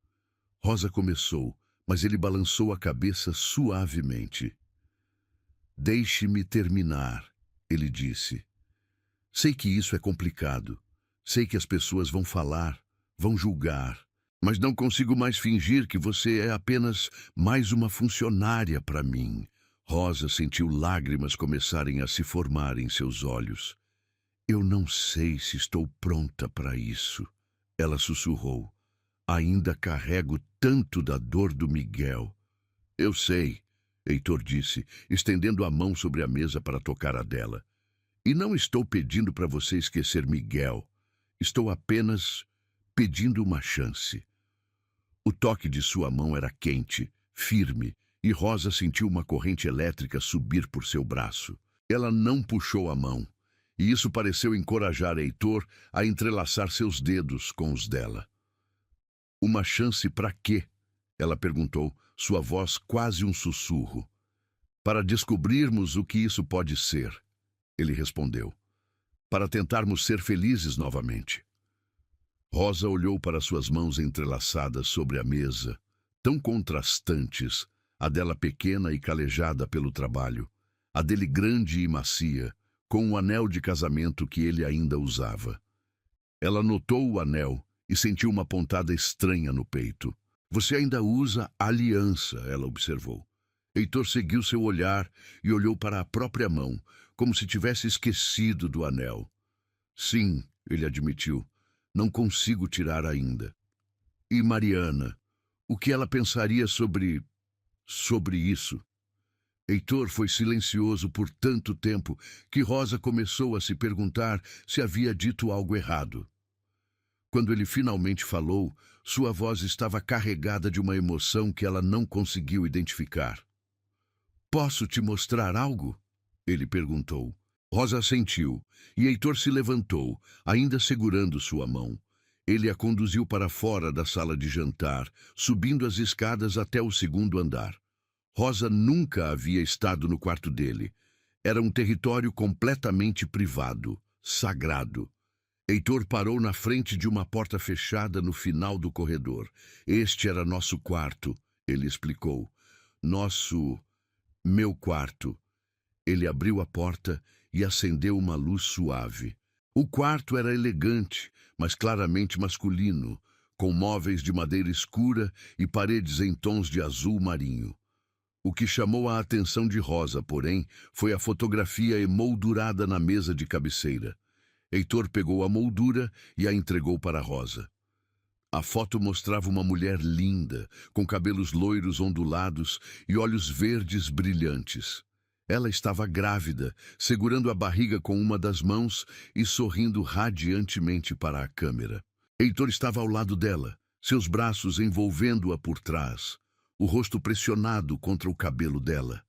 Rosa começou, mas ele balançou a cabeça suavemente. Deixe-me terminar, ele disse. Sei que isso é complicado. Sei que as pessoas vão falar, vão julgar. Mas não consigo mais fingir que você é apenas mais uma funcionária para mim. Rosa sentiu lágrimas começarem a se formar em seus olhos. Eu não sei se estou pronta para isso, ela sussurrou. Ainda carrego tanto da dor do Miguel. Eu sei, Heitor disse, estendendo a mão sobre a mesa para tocar a dela. E não estou pedindo para você esquecer Miguel. Estou apenas pedindo uma chance. O toque de sua mão era quente, firme, e Rosa sentiu uma corrente elétrica subir por seu braço. Ela não puxou a mão, e isso pareceu encorajar Heitor a entrelaçar seus dedos com os dela. Uma chance para quê? Ela perguntou, sua voz quase um sussurro. Para descobrirmos o que isso pode ser, ele respondeu. Para tentarmos ser felizes novamente. Rosa olhou para suas mãos entrelaçadas sobre a mesa, tão contrastantes, a dela pequena e calejada pelo trabalho, a dele grande e macia, com o anel de casamento que ele ainda usava. Ela notou o anel e sentiu uma pontada estranha no peito. Você ainda usa aliança, ela observou. Heitor seguiu seu olhar e olhou para a própria mão, como se tivesse esquecido do anel. Sim, ele admitiu. Não consigo tirar ainda. E Mariana? O que ela pensaria sobre isso? Heitor foi silencioso por tanto tempo que Rosa começou a se perguntar se havia dito algo errado. Quando ele finalmente falou, sua voz estava carregada de uma emoção que ela não conseguiu identificar. Posso te mostrar algo? Ele perguntou. Rosa assentiu, e Heitor se levantou, ainda segurando sua mão. Ele a conduziu para fora da sala de jantar, subindo as escadas até o segundo andar. Rosa nunca havia estado no quarto dele. Era um território completamente privado, sagrado. Heitor parou na frente de uma porta fechada no final do corredor. Este era nosso quarto, ele explicou. Meu quarto. Ele abriu a porta e acendeu uma luz suave. O quarto era elegante, mas claramente masculino, com móveis de madeira escura e paredes em tons de azul marinho. O que chamou a atenção de Rosa, porém, foi a fotografia emoldurada na mesa de cabeceira. Heitor pegou a moldura e a entregou para Rosa. A foto mostrava uma mulher linda, com cabelos loiros ondulados e olhos verdes brilhantes. Ela estava grávida, segurando a barriga com uma das mãos e sorrindo radiantemente para a câmera. Heitor estava ao lado dela, seus braços envolvendo-a por trás, o rosto pressionado contra o cabelo dela.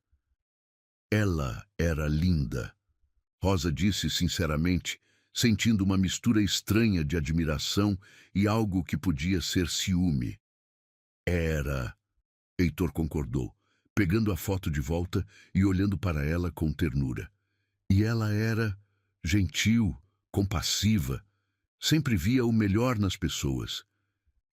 Ela era linda, Rosa disse sinceramente, sentindo uma mistura estranha de admiração e algo que podia ser ciúme. Era, Heitor concordou, pegando a foto de volta e olhando para ela com ternura. E ela era gentil, compassiva, sempre via o melhor nas pessoas.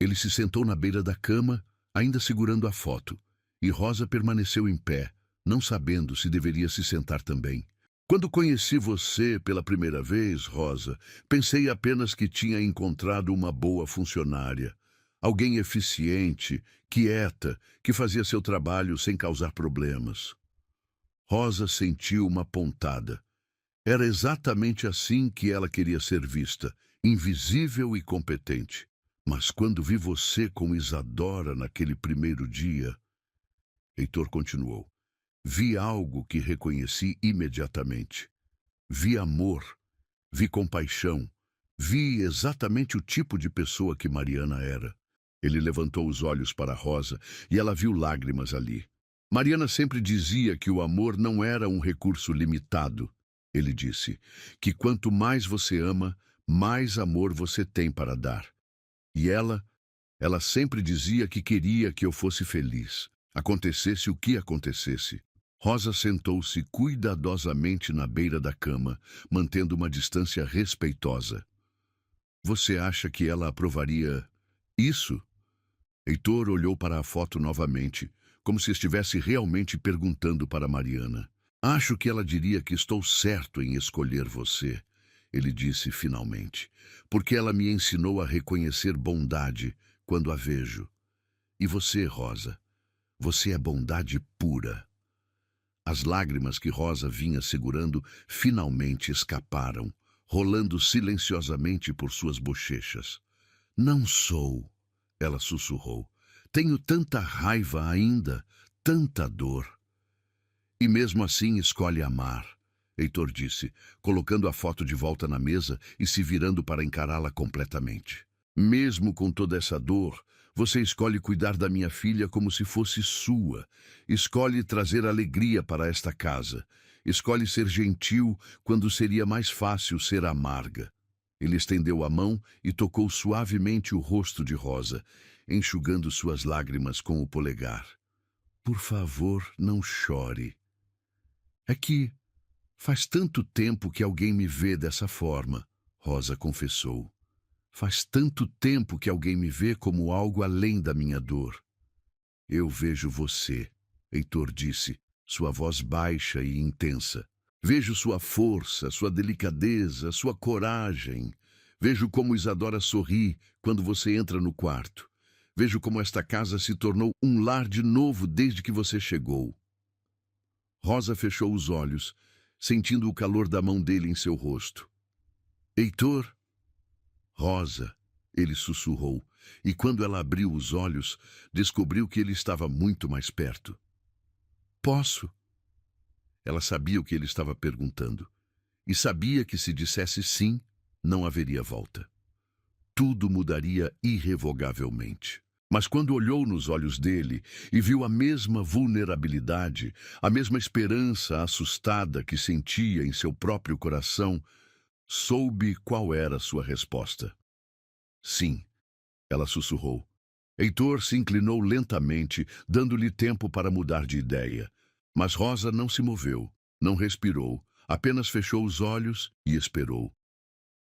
Ele se sentou na beira da cama, ainda segurando a foto, e Rosa permaneceu em pé, não sabendo se deveria se sentar também. Quando conheci você pela primeira vez, Rosa, pensei apenas que tinha encontrado uma boa funcionária. Alguém eficiente, quieta, que fazia seu trabalho sem causar problemas. Rosa sentiu uma pontada. Era exatamente assim que ela queria ser vista, invisível e competente. Mas quando vi você com Isadora naquele primeiro dia... Heitor continuou. Vi algo que reconheci imediatamente. Vi amor, vi compaixão, vi exatamente o tipo de pessoa que Mariana era. Ele levantou os olhos para Rosa e ela viu lágrimas ali. Mariana sempre dizia que o amor não era um recurso limitado. Ele disse que quanto mais você ama, mais amor você tem para dar. E ela sempre dizia que queria que eu fosse feliz, acontecesse o que acontecesse. Rosa sentou-se cuidadosamente na beira da cama, mantendo uma distância respeitosa. Você acha que ela aprovaria isso? Heitor olhou para a foto novamente, como se estivesse realmente perguntando para Mariana. Acho que ela diria que estou certo em escolher você, ele disse finalmente, porque ela me ensinou a reconhecer bondade quando a vejo. E você, Rosa, você é bondade pura. As lágrimas que Rosa vinha segurando finalmente escaparam, rolando silenciosamente por suas bochechas. Não sou, ela sussurrou. Tenho tanta raiva ainda, tanta dor. E mesmo assim escolhe amar, Heitor disse, colocando a foto de volta na mesa e se virando para encará-la completamente. Mesmo com toda essa dor, você escolhe cuidar da minha filha como se fosse sua. Escolhe trazer alegria para esta casa. Escolhe ser gentil quando seria mais fácil ser amarga. Ele estendeu a mão e tocou suavemente o rosto de Rosa, enxugando suas lágrimas com o polegar. Por favor, não chore. É que faz tanto tempo que alguém me vê dessa forma, Rosa confessou. Faz tanto tempo que alguém me vê como algo além da minha dor. Eu vejo você, Heitor disse, sua voz baixa e intensa. Vejo sua força, sua delicadeza, sua coragem. Vejo como Isadora sorri quando você entra no quarto. Vejo como esta casa se tornou um lar de novo desde que você chegou. Rosa fechou os olhos, sentindo o calor da mão dele em seu rosto. Heitor? Rosa, ele sussurrou, e quando ela abriu os olhos, descobriu que ele estava muito mais perto. Posso? Ela sabia o que ele estava perguntando, e sabia que se dissesse sim, não haveria volta. Tudo mudaria irrevogavelmente. Mas quando olhou nos olhos dele e viu a mesma vulnerabilidade, a mesma esperança assustada que sentia em seu próprio coração, soube qual era sua resposta. Sim, ela sussurrou. Heitor se inclinou lentamente, dando-lhe tempo para mudar de ideia. Mas Rosa não se moveu, não respirou, apenas fechou os olhos e esperou.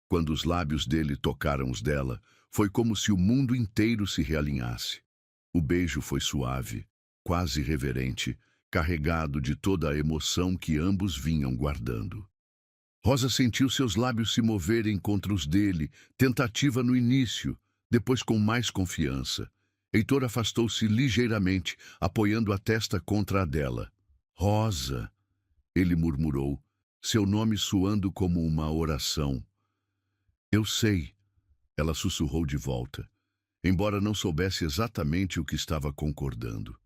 Quando os lábios dele tocaram os dela, foi como se o mundo inteiro se realinhasse. O beijo foi suave, quase reverente, carregado de toda a emoção que ambos vinham guardando. Rosa sentiu seus lábios se moverem contra os dele, tentativa no início, depois com mais confiança. Heitor afastou-se ligeiramente, apoiando a testa contra a dela. Rosa, ele murmurou, seu nome soando como uma oração. Eu sei, ela sussurrou de volta, embora não soubesse exatamente o que estava concordando.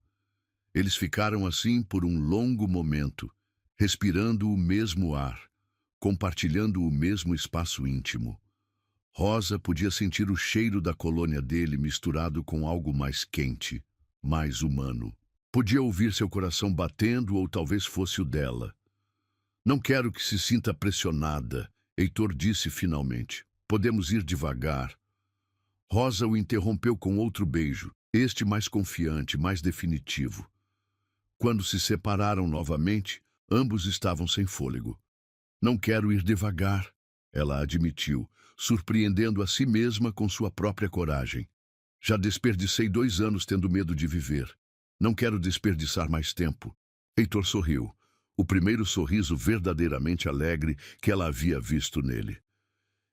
Eles ficaram assim por um longo momento, respirando o mesmo ar, compartilhando o mesmo espaço íntimo. Rosa podia sentir o cheiro da colônia dele misturado com algo mais quente, mais humano. Podia ouvir seu coração batendo ou talvez fosse o dela. Não quero que se sinta pressionada, Heitor disse finalmente. Podemos ir devagar. Rosa o interrompeu com outro beijo, este mais confiante, mais definitivo. Quando se separaram novamente, ambos estavam sem fôlego. Não quero ir devagar, ela admitiu, surpreendendo a si mesma com sua própria coragem. Já desperdicei 2 anos tendo medo de viver. Não quero desperdiçar mais tempo. Heitor sorriu, o primeiro sorriso verdadeiramente alegre que ela havia visto nele.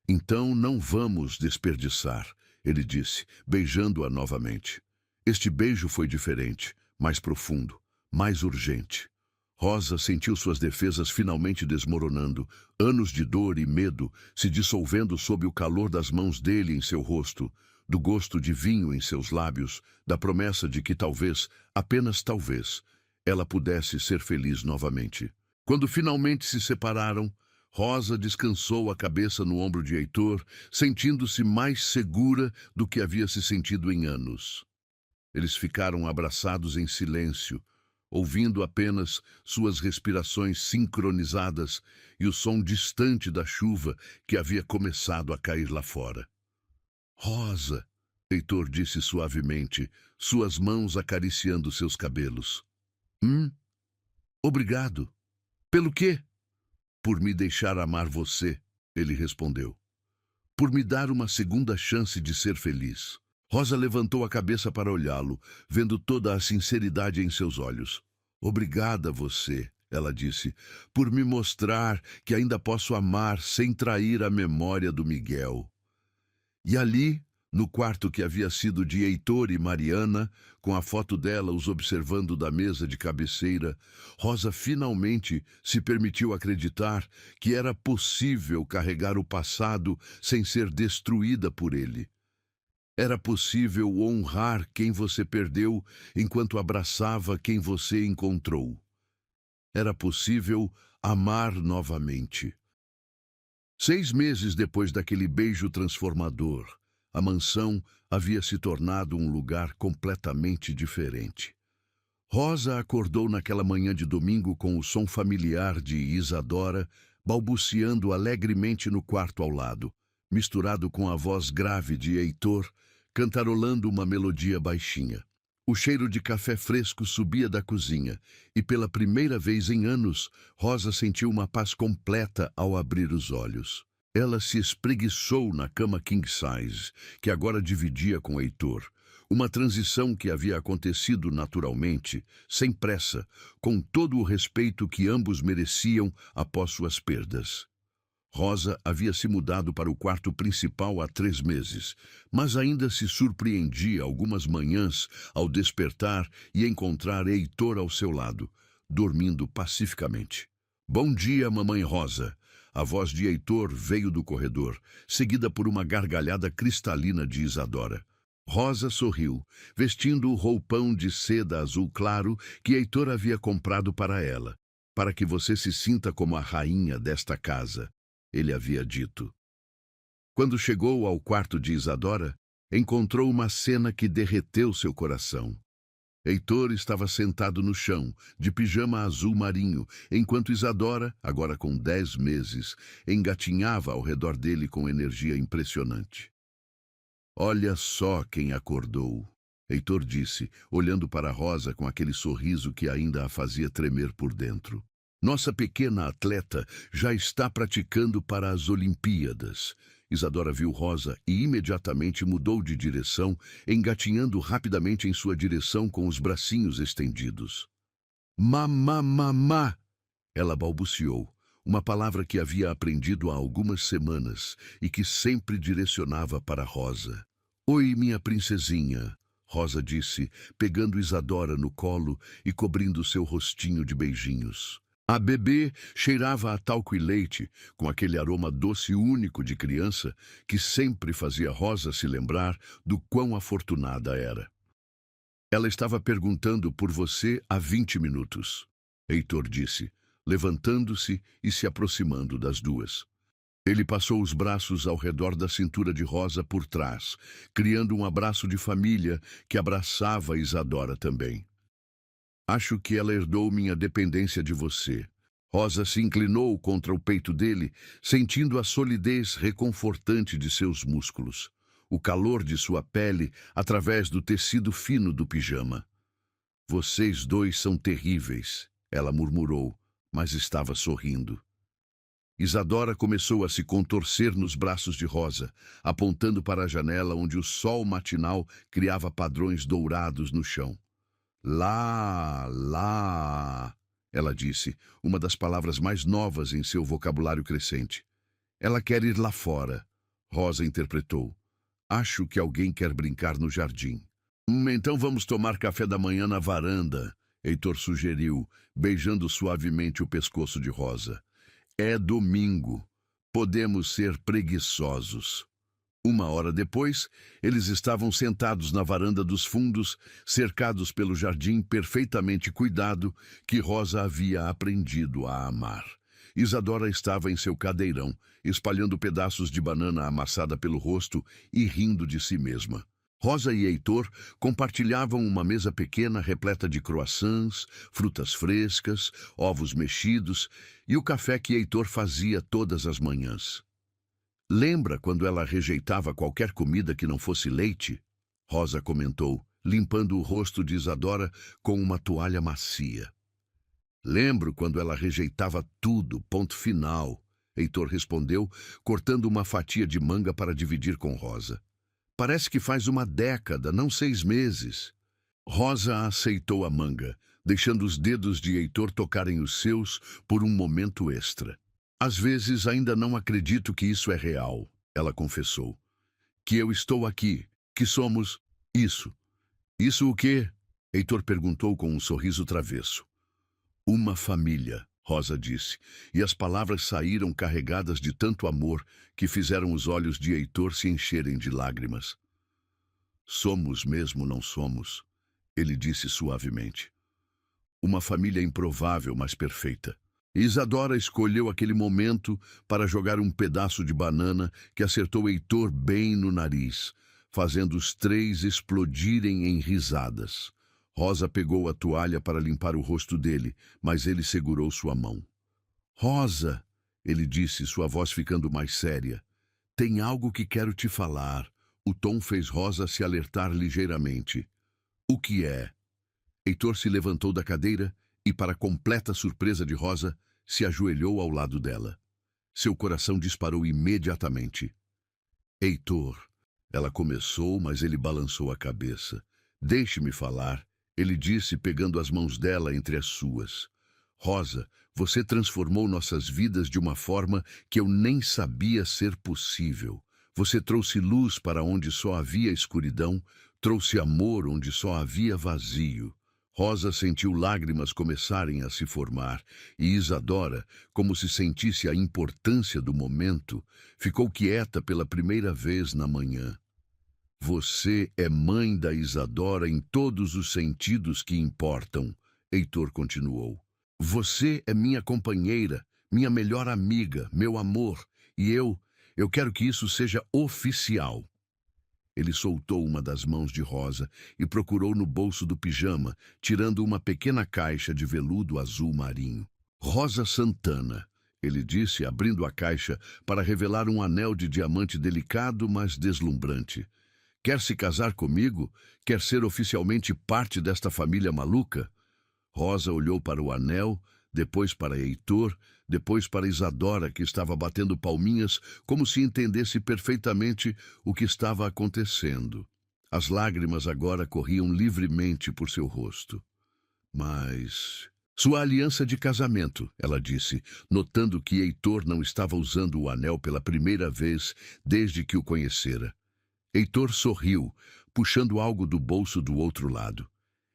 Então não vamos desperdiçar, ele disse, beijando-a novamente. Este beijo foi diferente, mais profundo, mais urgente. Rosa sentiu suas defesas finalmente desmoronando, anos de dor e medo se dissolvendo sob o calor das mãos dele em seu rosto, do gosto de vinho em seus lábios, da promessa de que talvez, apenas talvez, ela pudesse ser feliz novamente. Quando finalmente se separaram, Rosa descansou a cabeça no ombro de Heitor, sentindo-se mais segura do que havia se sentido em anos. Eles ficaram abraçados em silêncio, ouvindo apenas suas respirações sincronizadas e o som distante da chuva que havia começado a cair lá fora. Rosa, Heitor disse suavemente, suas mãos acariciando seus cabelos. Obrigado. Pelo quê? Por me deixar amar você, ele respondeu. Por me dar uma segunda chance de ser feliz. Rosa levantou a cabeça para olhá-lo, vendo toda a sinceridade em seus olhos. Obrigada você, ela disse, por me mostrar que ainda posso amar sem trair a memória do Miguel. E ali, no quarto que havia sido de Heitor e Mariana, com a foto dela os observando da mesa de cabeceira, Rosa finalmente se permitiu acreditar que era possível carregar o passado sem ser destruída por ele. Era possível honrar quem você perdeu enquanto abraçava quem você encontrou. Era possível amar novamente. 6 meses depois daquele beijo transformador, a mansão havia se tornado um lugar completamente diferente. Rosa acordou naquela manhã de domingo com o som familiar de Isadora balbuciando alegremente no quarto ao lado, misturado com a voz grave de Heitor, cantarolando uma melodia baixinha. O cheiro de café fresco subia da cozinha, e pela primeira vez em anos, Rosa sentiu uma paz completa ao abrir os olhos. Ela se espreguiçou na cama king size, que agora dividia com Heitor. Uma transição que havia acontecido naturalmente, sem pressa, com todo o respeito que ambos mereciam após suas perdas. Rosa havia se mudado para o quarto principal há 3 meses, mas ainda se surpreendia algumas manhãs ao despertar e encontrar Heitor ao seu lado, dormindo pacificamente. Bom dia, mamãe Rosa. A voz de Heitor veio do corredor, seguida por uma gargalhada cristalina de Isadora. Rosa sorriu, vestindo o roupão de seda azul claro que Heitor havia comprado para ela, para que você se sinta como a rainha desta casa, ele havia dito. Quando chegou ao quarto de Isadora, encontrou uma cena que derreteu seu coração. Heitor estava sentado no chão, de pijama azul marinho, enquanto Isadora, agora com 10 meses, engatinhava ao redor dele com energia impressionante. Olha só quem acordou, Heitor disse, olhando para Rosa com aquele sorriso que ainda a fazia tremer por dentro. Nossa pequena atleta já está praticando para as Olimpíadas. Isadora viu Rosa e imediatamente mudou de direção, engatinhando rapidamente em sua direção com os bracinhos estendidos. Mamá, ela balbuciou, uma palavra que havia aprendido há algumas semanas e que sempre direcionava para Rosa. Oi, minha princesinha, Rosa disse, pegando Isadora no colo e cobrindo seu rostinho de beijinhos. A bebê cheirava a talco e leite, com aquele aroma doce único de criança que sempre fazia Rosa se lembrar do quão afortunada era. Ela estava perguntando por você há 20 minutos, Heitor disse, levantando-se e se aproximando das duas. Ele passou os braços ao redor da cintura de Rosa por trás, criando um abraço de família que abraçava Isadora também. Acho que ela herdou minha dependência de você. Rosa se inclinou contra o peito dele, sentindo a solidez reconfortante de seus músculos, o calor de sua pele através do tecido fino do pijama. Vocês dois são terríveis, ela murmurou, mas estava sorrindo. Isadora começou a se contorcer nos braços de Rosa, apontando para a janela onde o sol matinal criava padrões dourados no chão. Lá, ela disse, uma das palavras mais novas em seu vocabulário crescente. Ela quer ir lá fora, Rosa interpretou. Acho que alguém quer brincar no jardim. Então vamos tomar café da manhã na varanda, Heitor sugeriu, beijando suavemente o pescoço de Rosa. É domingo. Podemos ser preguiçosos. 1 hora depois, eles estavam sentados na varanda dos fundos, cercados pelo jardim perfeitamente cuidado que Rosa havia aprendido a amar. Isadora estava em seu cadeirão, espalhando pedaços de banana amassada pelo rosto e rindo de si mesma. Rosa e Heitor compartilhavam uma mesa pequena repleta de croissants, frutas frescas, ovos mexidos e o café que Heitor fazia todas as manhãs. Lembra quando ela rejeitava qualquer comida que não fosse leite? Rosa comentou, limpando o rosto de Isadora com uma toalha macia. Lembro quando ela rejeitava tudo, ponto final, Heitor respondeu, cortando uma fatia de manga para dividir com Rosa. Parece que faz uma década, não 6 meses. Rosa aceitou a manga, deixando os dedos de Heitor tocarem os seus por um momento extra. Às vezes ainda não acredito que isso é real, ela confessou. Que eu estou aqui, que somos isso. Isso o quê? Heitor perguntou com um sorriso travesso. Uma família, Rosa disse, e as palavras saíram carregadas de tanto amor que fizeram os olhos de Heitor se encherem de lágrimas. Somos mesmo, não somos, ele disse suavemente. Uma família improvável, mas perfeita. Isadora escolheu aquele momento para jogar um pedaço de banana que acertou Heitor bem no nariz, fazendo os três explodirem em risadas. Rosa pegou a toalha para limpar o rosto dele, mas ele segurou sua mão. Rosa, ele disse, sua voz ficando mais séria, tem algo que quero te falar. O tom fez Rosa se alertar ligeiramente. O que é? Heitor se levantou da cadeira e, para completa surpresa de Rosa, se ajoelhou ao lado dela. Seu coração disparou imediatamente. Heitor, ela começou, mas ele balançou a cabeça. Deixe-me falar, ele disse, pegando as mãos dela entre as suas. Rosa, você transformou nossas vidas de uma forma que eu nem sabia ser possível. Você trouxe luz para onde só havia escuridão, trouxe amor onde só havia vazio. Rosa sentiu lágrimas começarem a se formar, e Isadora, como se sentisse a importância do momento, ficou quieta pela primeira vez na manhã. Você é mãe da Isadora em todos os sentidos que importam, Heitor continuou. Você é minha companheira, minha melhor amiga, meu amor, e eu quero que isso seja oficial. Ele soltou uma das mãos de Rosa e procurou no bolso do pijama, tirando uma pequena caixa de veludo azul marinho. Rosa Santana, ele disse, abrindo a caixa para revelar um anel de diamante delicado, mas deslumbrante. Quer se casar comigo? Quer ser oficialmente parte desta família maluca? Rosa olhou para o anel, depois para Heitor, depois para Isadora, que estava batendo palminhas como se entendesse perfeitamente o que estava acontecendo. As lágrimas agora corriam livremente por seu rosto. Mas... Sua aliança de casamento, ela disse, notando que Heitor não estava usando o anel pela primeira vez desde que o conhecera. Heitor sorriu, puxando algo do bolso do outro lado.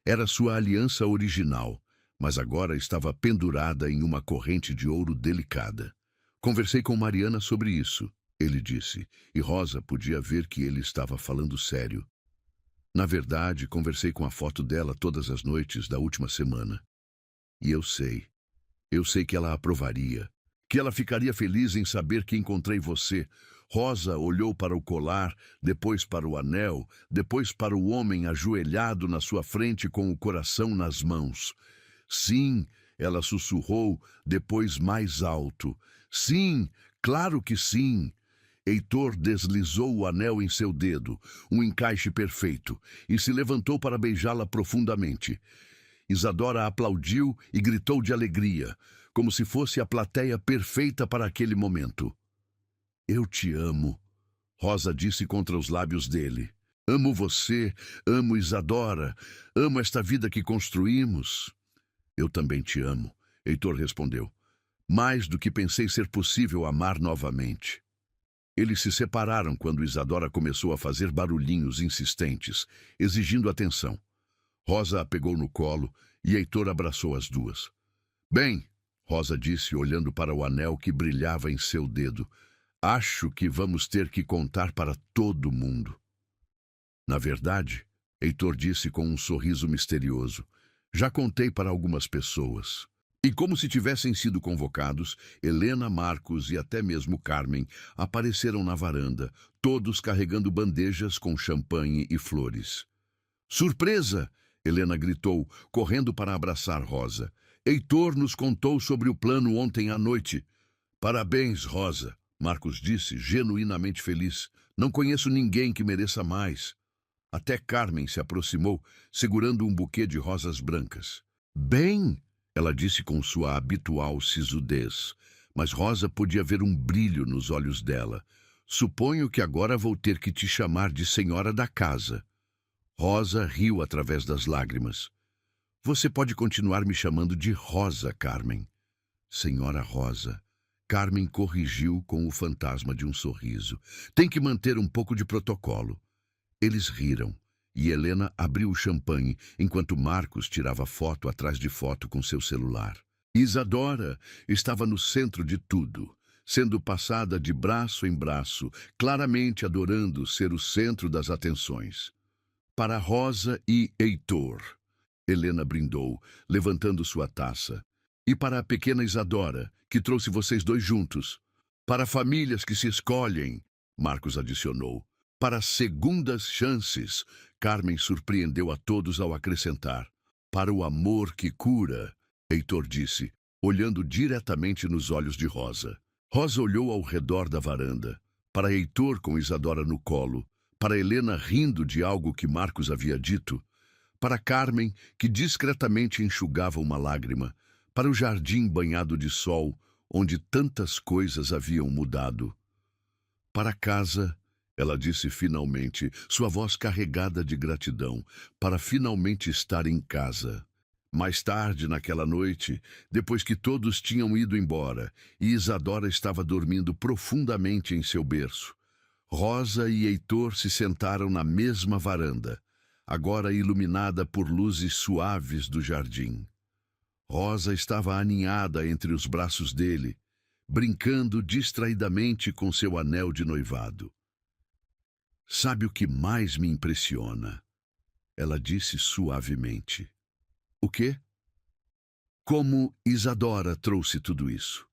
Era sua aliança original, mas agora estava pendurada em uma corrente de ouro delicada. Conversei com Mariana sobre isso, ele disse, e Rosa podia ver que ele estava falando sério. Na verdade, conversei com a foto dela todas as noites da última semana. E eu sei que ela aprovaria, que ela ficaria feliz em saber que encontrei você. Rosa olhou para o colar, depois para o anel, depois para o homem ajoelhado na sua frente com o coração nas mãos. Sim, ela sussurrou, depois mais alto. Sim, claro que sim. Heitor deslizou o anel em seu dedo, um encaixe perfeito, e se levantou para beijá-la profundamente. Isadora aplaudiu e gritou de alegria, como se fosse a plateia perfeita para aquele momento. Eu te amo, Rosa disse contra os lábios dele. Amo você, amo Isadora, amo esta vida que construímos. Eu também te amo, Heitor respondeu. Mais do que pensei ser possível amar novamente. Eles se separaram quando Isadora começou a fazer barulhinhos insistentes, exigindo atenção. Rosa a pegou no colo e Heitor abraçou as duas. Bem, Rosa disse, olhando para o anel que brilhava em seu dedo, acho que vamos ter que contar para todo mundo. Na verdade, Heitor disse com um sorriso misterioso, já contei para algumas pessoas. E como se tivessem sido convocados, Helena, Marcos e até mesmo Carmen apareceram na varanda, todos carregando bandejas com champanhe e flores. Surpresa! Helena gritou, correndo para abraçar Rosa. Heitor nos contou sobre o plano ontem à noite. Parabéns, Rosa, Marcos disse, genuinamente feliz. Não conheço ninguém que mereça mais. Até Carmen se aproximou, segurando um buquê de rosas brancas. Bem, ela disse com sua habitual sisudez, mas Rosa podia ver um brilho nos olhos dela. Suponho que agora vou ter que te chamar de senhora da casa. Rosa riu através das lágrimas. Você pode continuar me chamando de Rosa, Carmen. Senhora Rosa. Carmen corrigiu com o fantasma de um sorriso. Tem que manter um pouco de protocolo. Eles riram, e Helena abriu o champanhe, enquanto Marcos tirava foto atrás de foto com seu celular. Isadora estava no centro de tudo, sendo passada de braço em braço, claramente adorando ser o centro das atenções. Para Rosa e Heitor, Helena brindou, levantando sua taça. E para a pequena Isadora, que trouxe vocês dois juntos. Para famílias que se escolhem, Marcos adicionou. Para segundas chances, Carmen surpreendeu a todos ao acrescentar. Para o amor que cura, Heitor disse, olhando diretamente nos olhos de Rosa. Rosa olhou ao redor da varanda, para Heitor com Isadora no colo, para Helena rindo de algo que Marcos havia dito, para Carmen, que discretamente enxugava uma lágrima, para o jardim banhado de sol, onde tantas coisas haviam mudado. Para casa, ela disse finalmente, sua voz carregada de gratidão, para finalmente estar em casa. Mais tarde, naquela noite, depois que todos tinham ido embora, e Isadora estava dormindo profundamente em seu berço, Rosa e Heitor se sentaram na mesma varanda, agora iluminada por luzes suaves do jardim. Rosa estava aninhada entre os braços dele, brincando distraidamente com seu anel de noivado. Sabe o que mais me impressiona? Ela disse suavemente. O quê? Como Isadora trouxe tudo isso.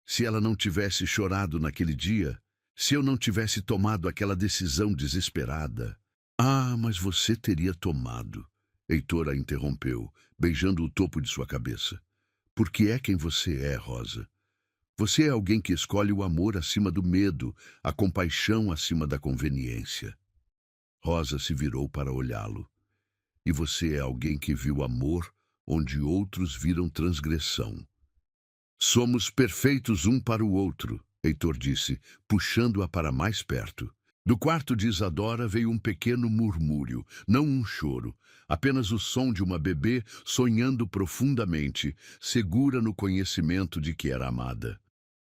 Se ela não tivesse chorado naquele dia, se eu não tivesse tomado aquela decisão desesperada. Ah, mas você teria tomado. Heitor a interrompeu, beijando o topo de sua cabeça. Porque é quem você é, Rosa. Você é alguém que escolhe o amor acima do medo, a compaixão acima da conveniência. Rosa se virou para olhá-lo. E você é alguém que viu amor onde outros viram transgressão. Somos perfeitos um para o outro, Heitor disse, puxando-a para mais perto. Do quarto de Isadora veio um pequeno murmúrio, não um choro, apenas o som de uma bebê sonhando profundamente, segura no conhecimento de que era amada.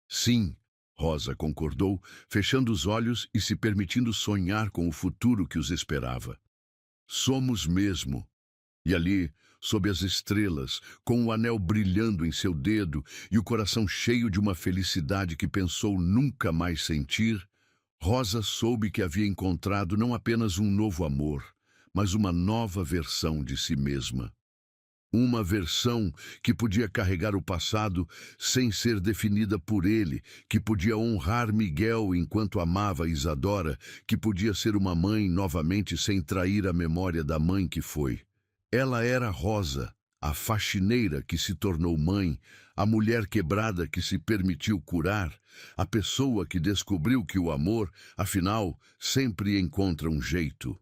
Sim, Rosa concordou, fechando os olhos e se permitindo sonhar com o futuro que os esperava. Somos mesmo. E ali, sob as estrelas, com o anel brilhando em seu dedo e o coração cheio de uma felicidade que pensou nunca mais sentir, Rosa soube que havia encontrado não apenas um novo amor, mas uma nova versão de si mesma. Uma versão que podia carregar o passado sem ser definida por ele, que podia honrar Miguel enquanto amava Isadora, que podia ser uma mãe novamente sem trair a memória da mãe que foi. Ela era Rosa, a faxineira que se tornou mãe, a mulher quebrada que se permitiu curar, a pessoa que descobriu que o amor, afinal, sempre encontra um jeito.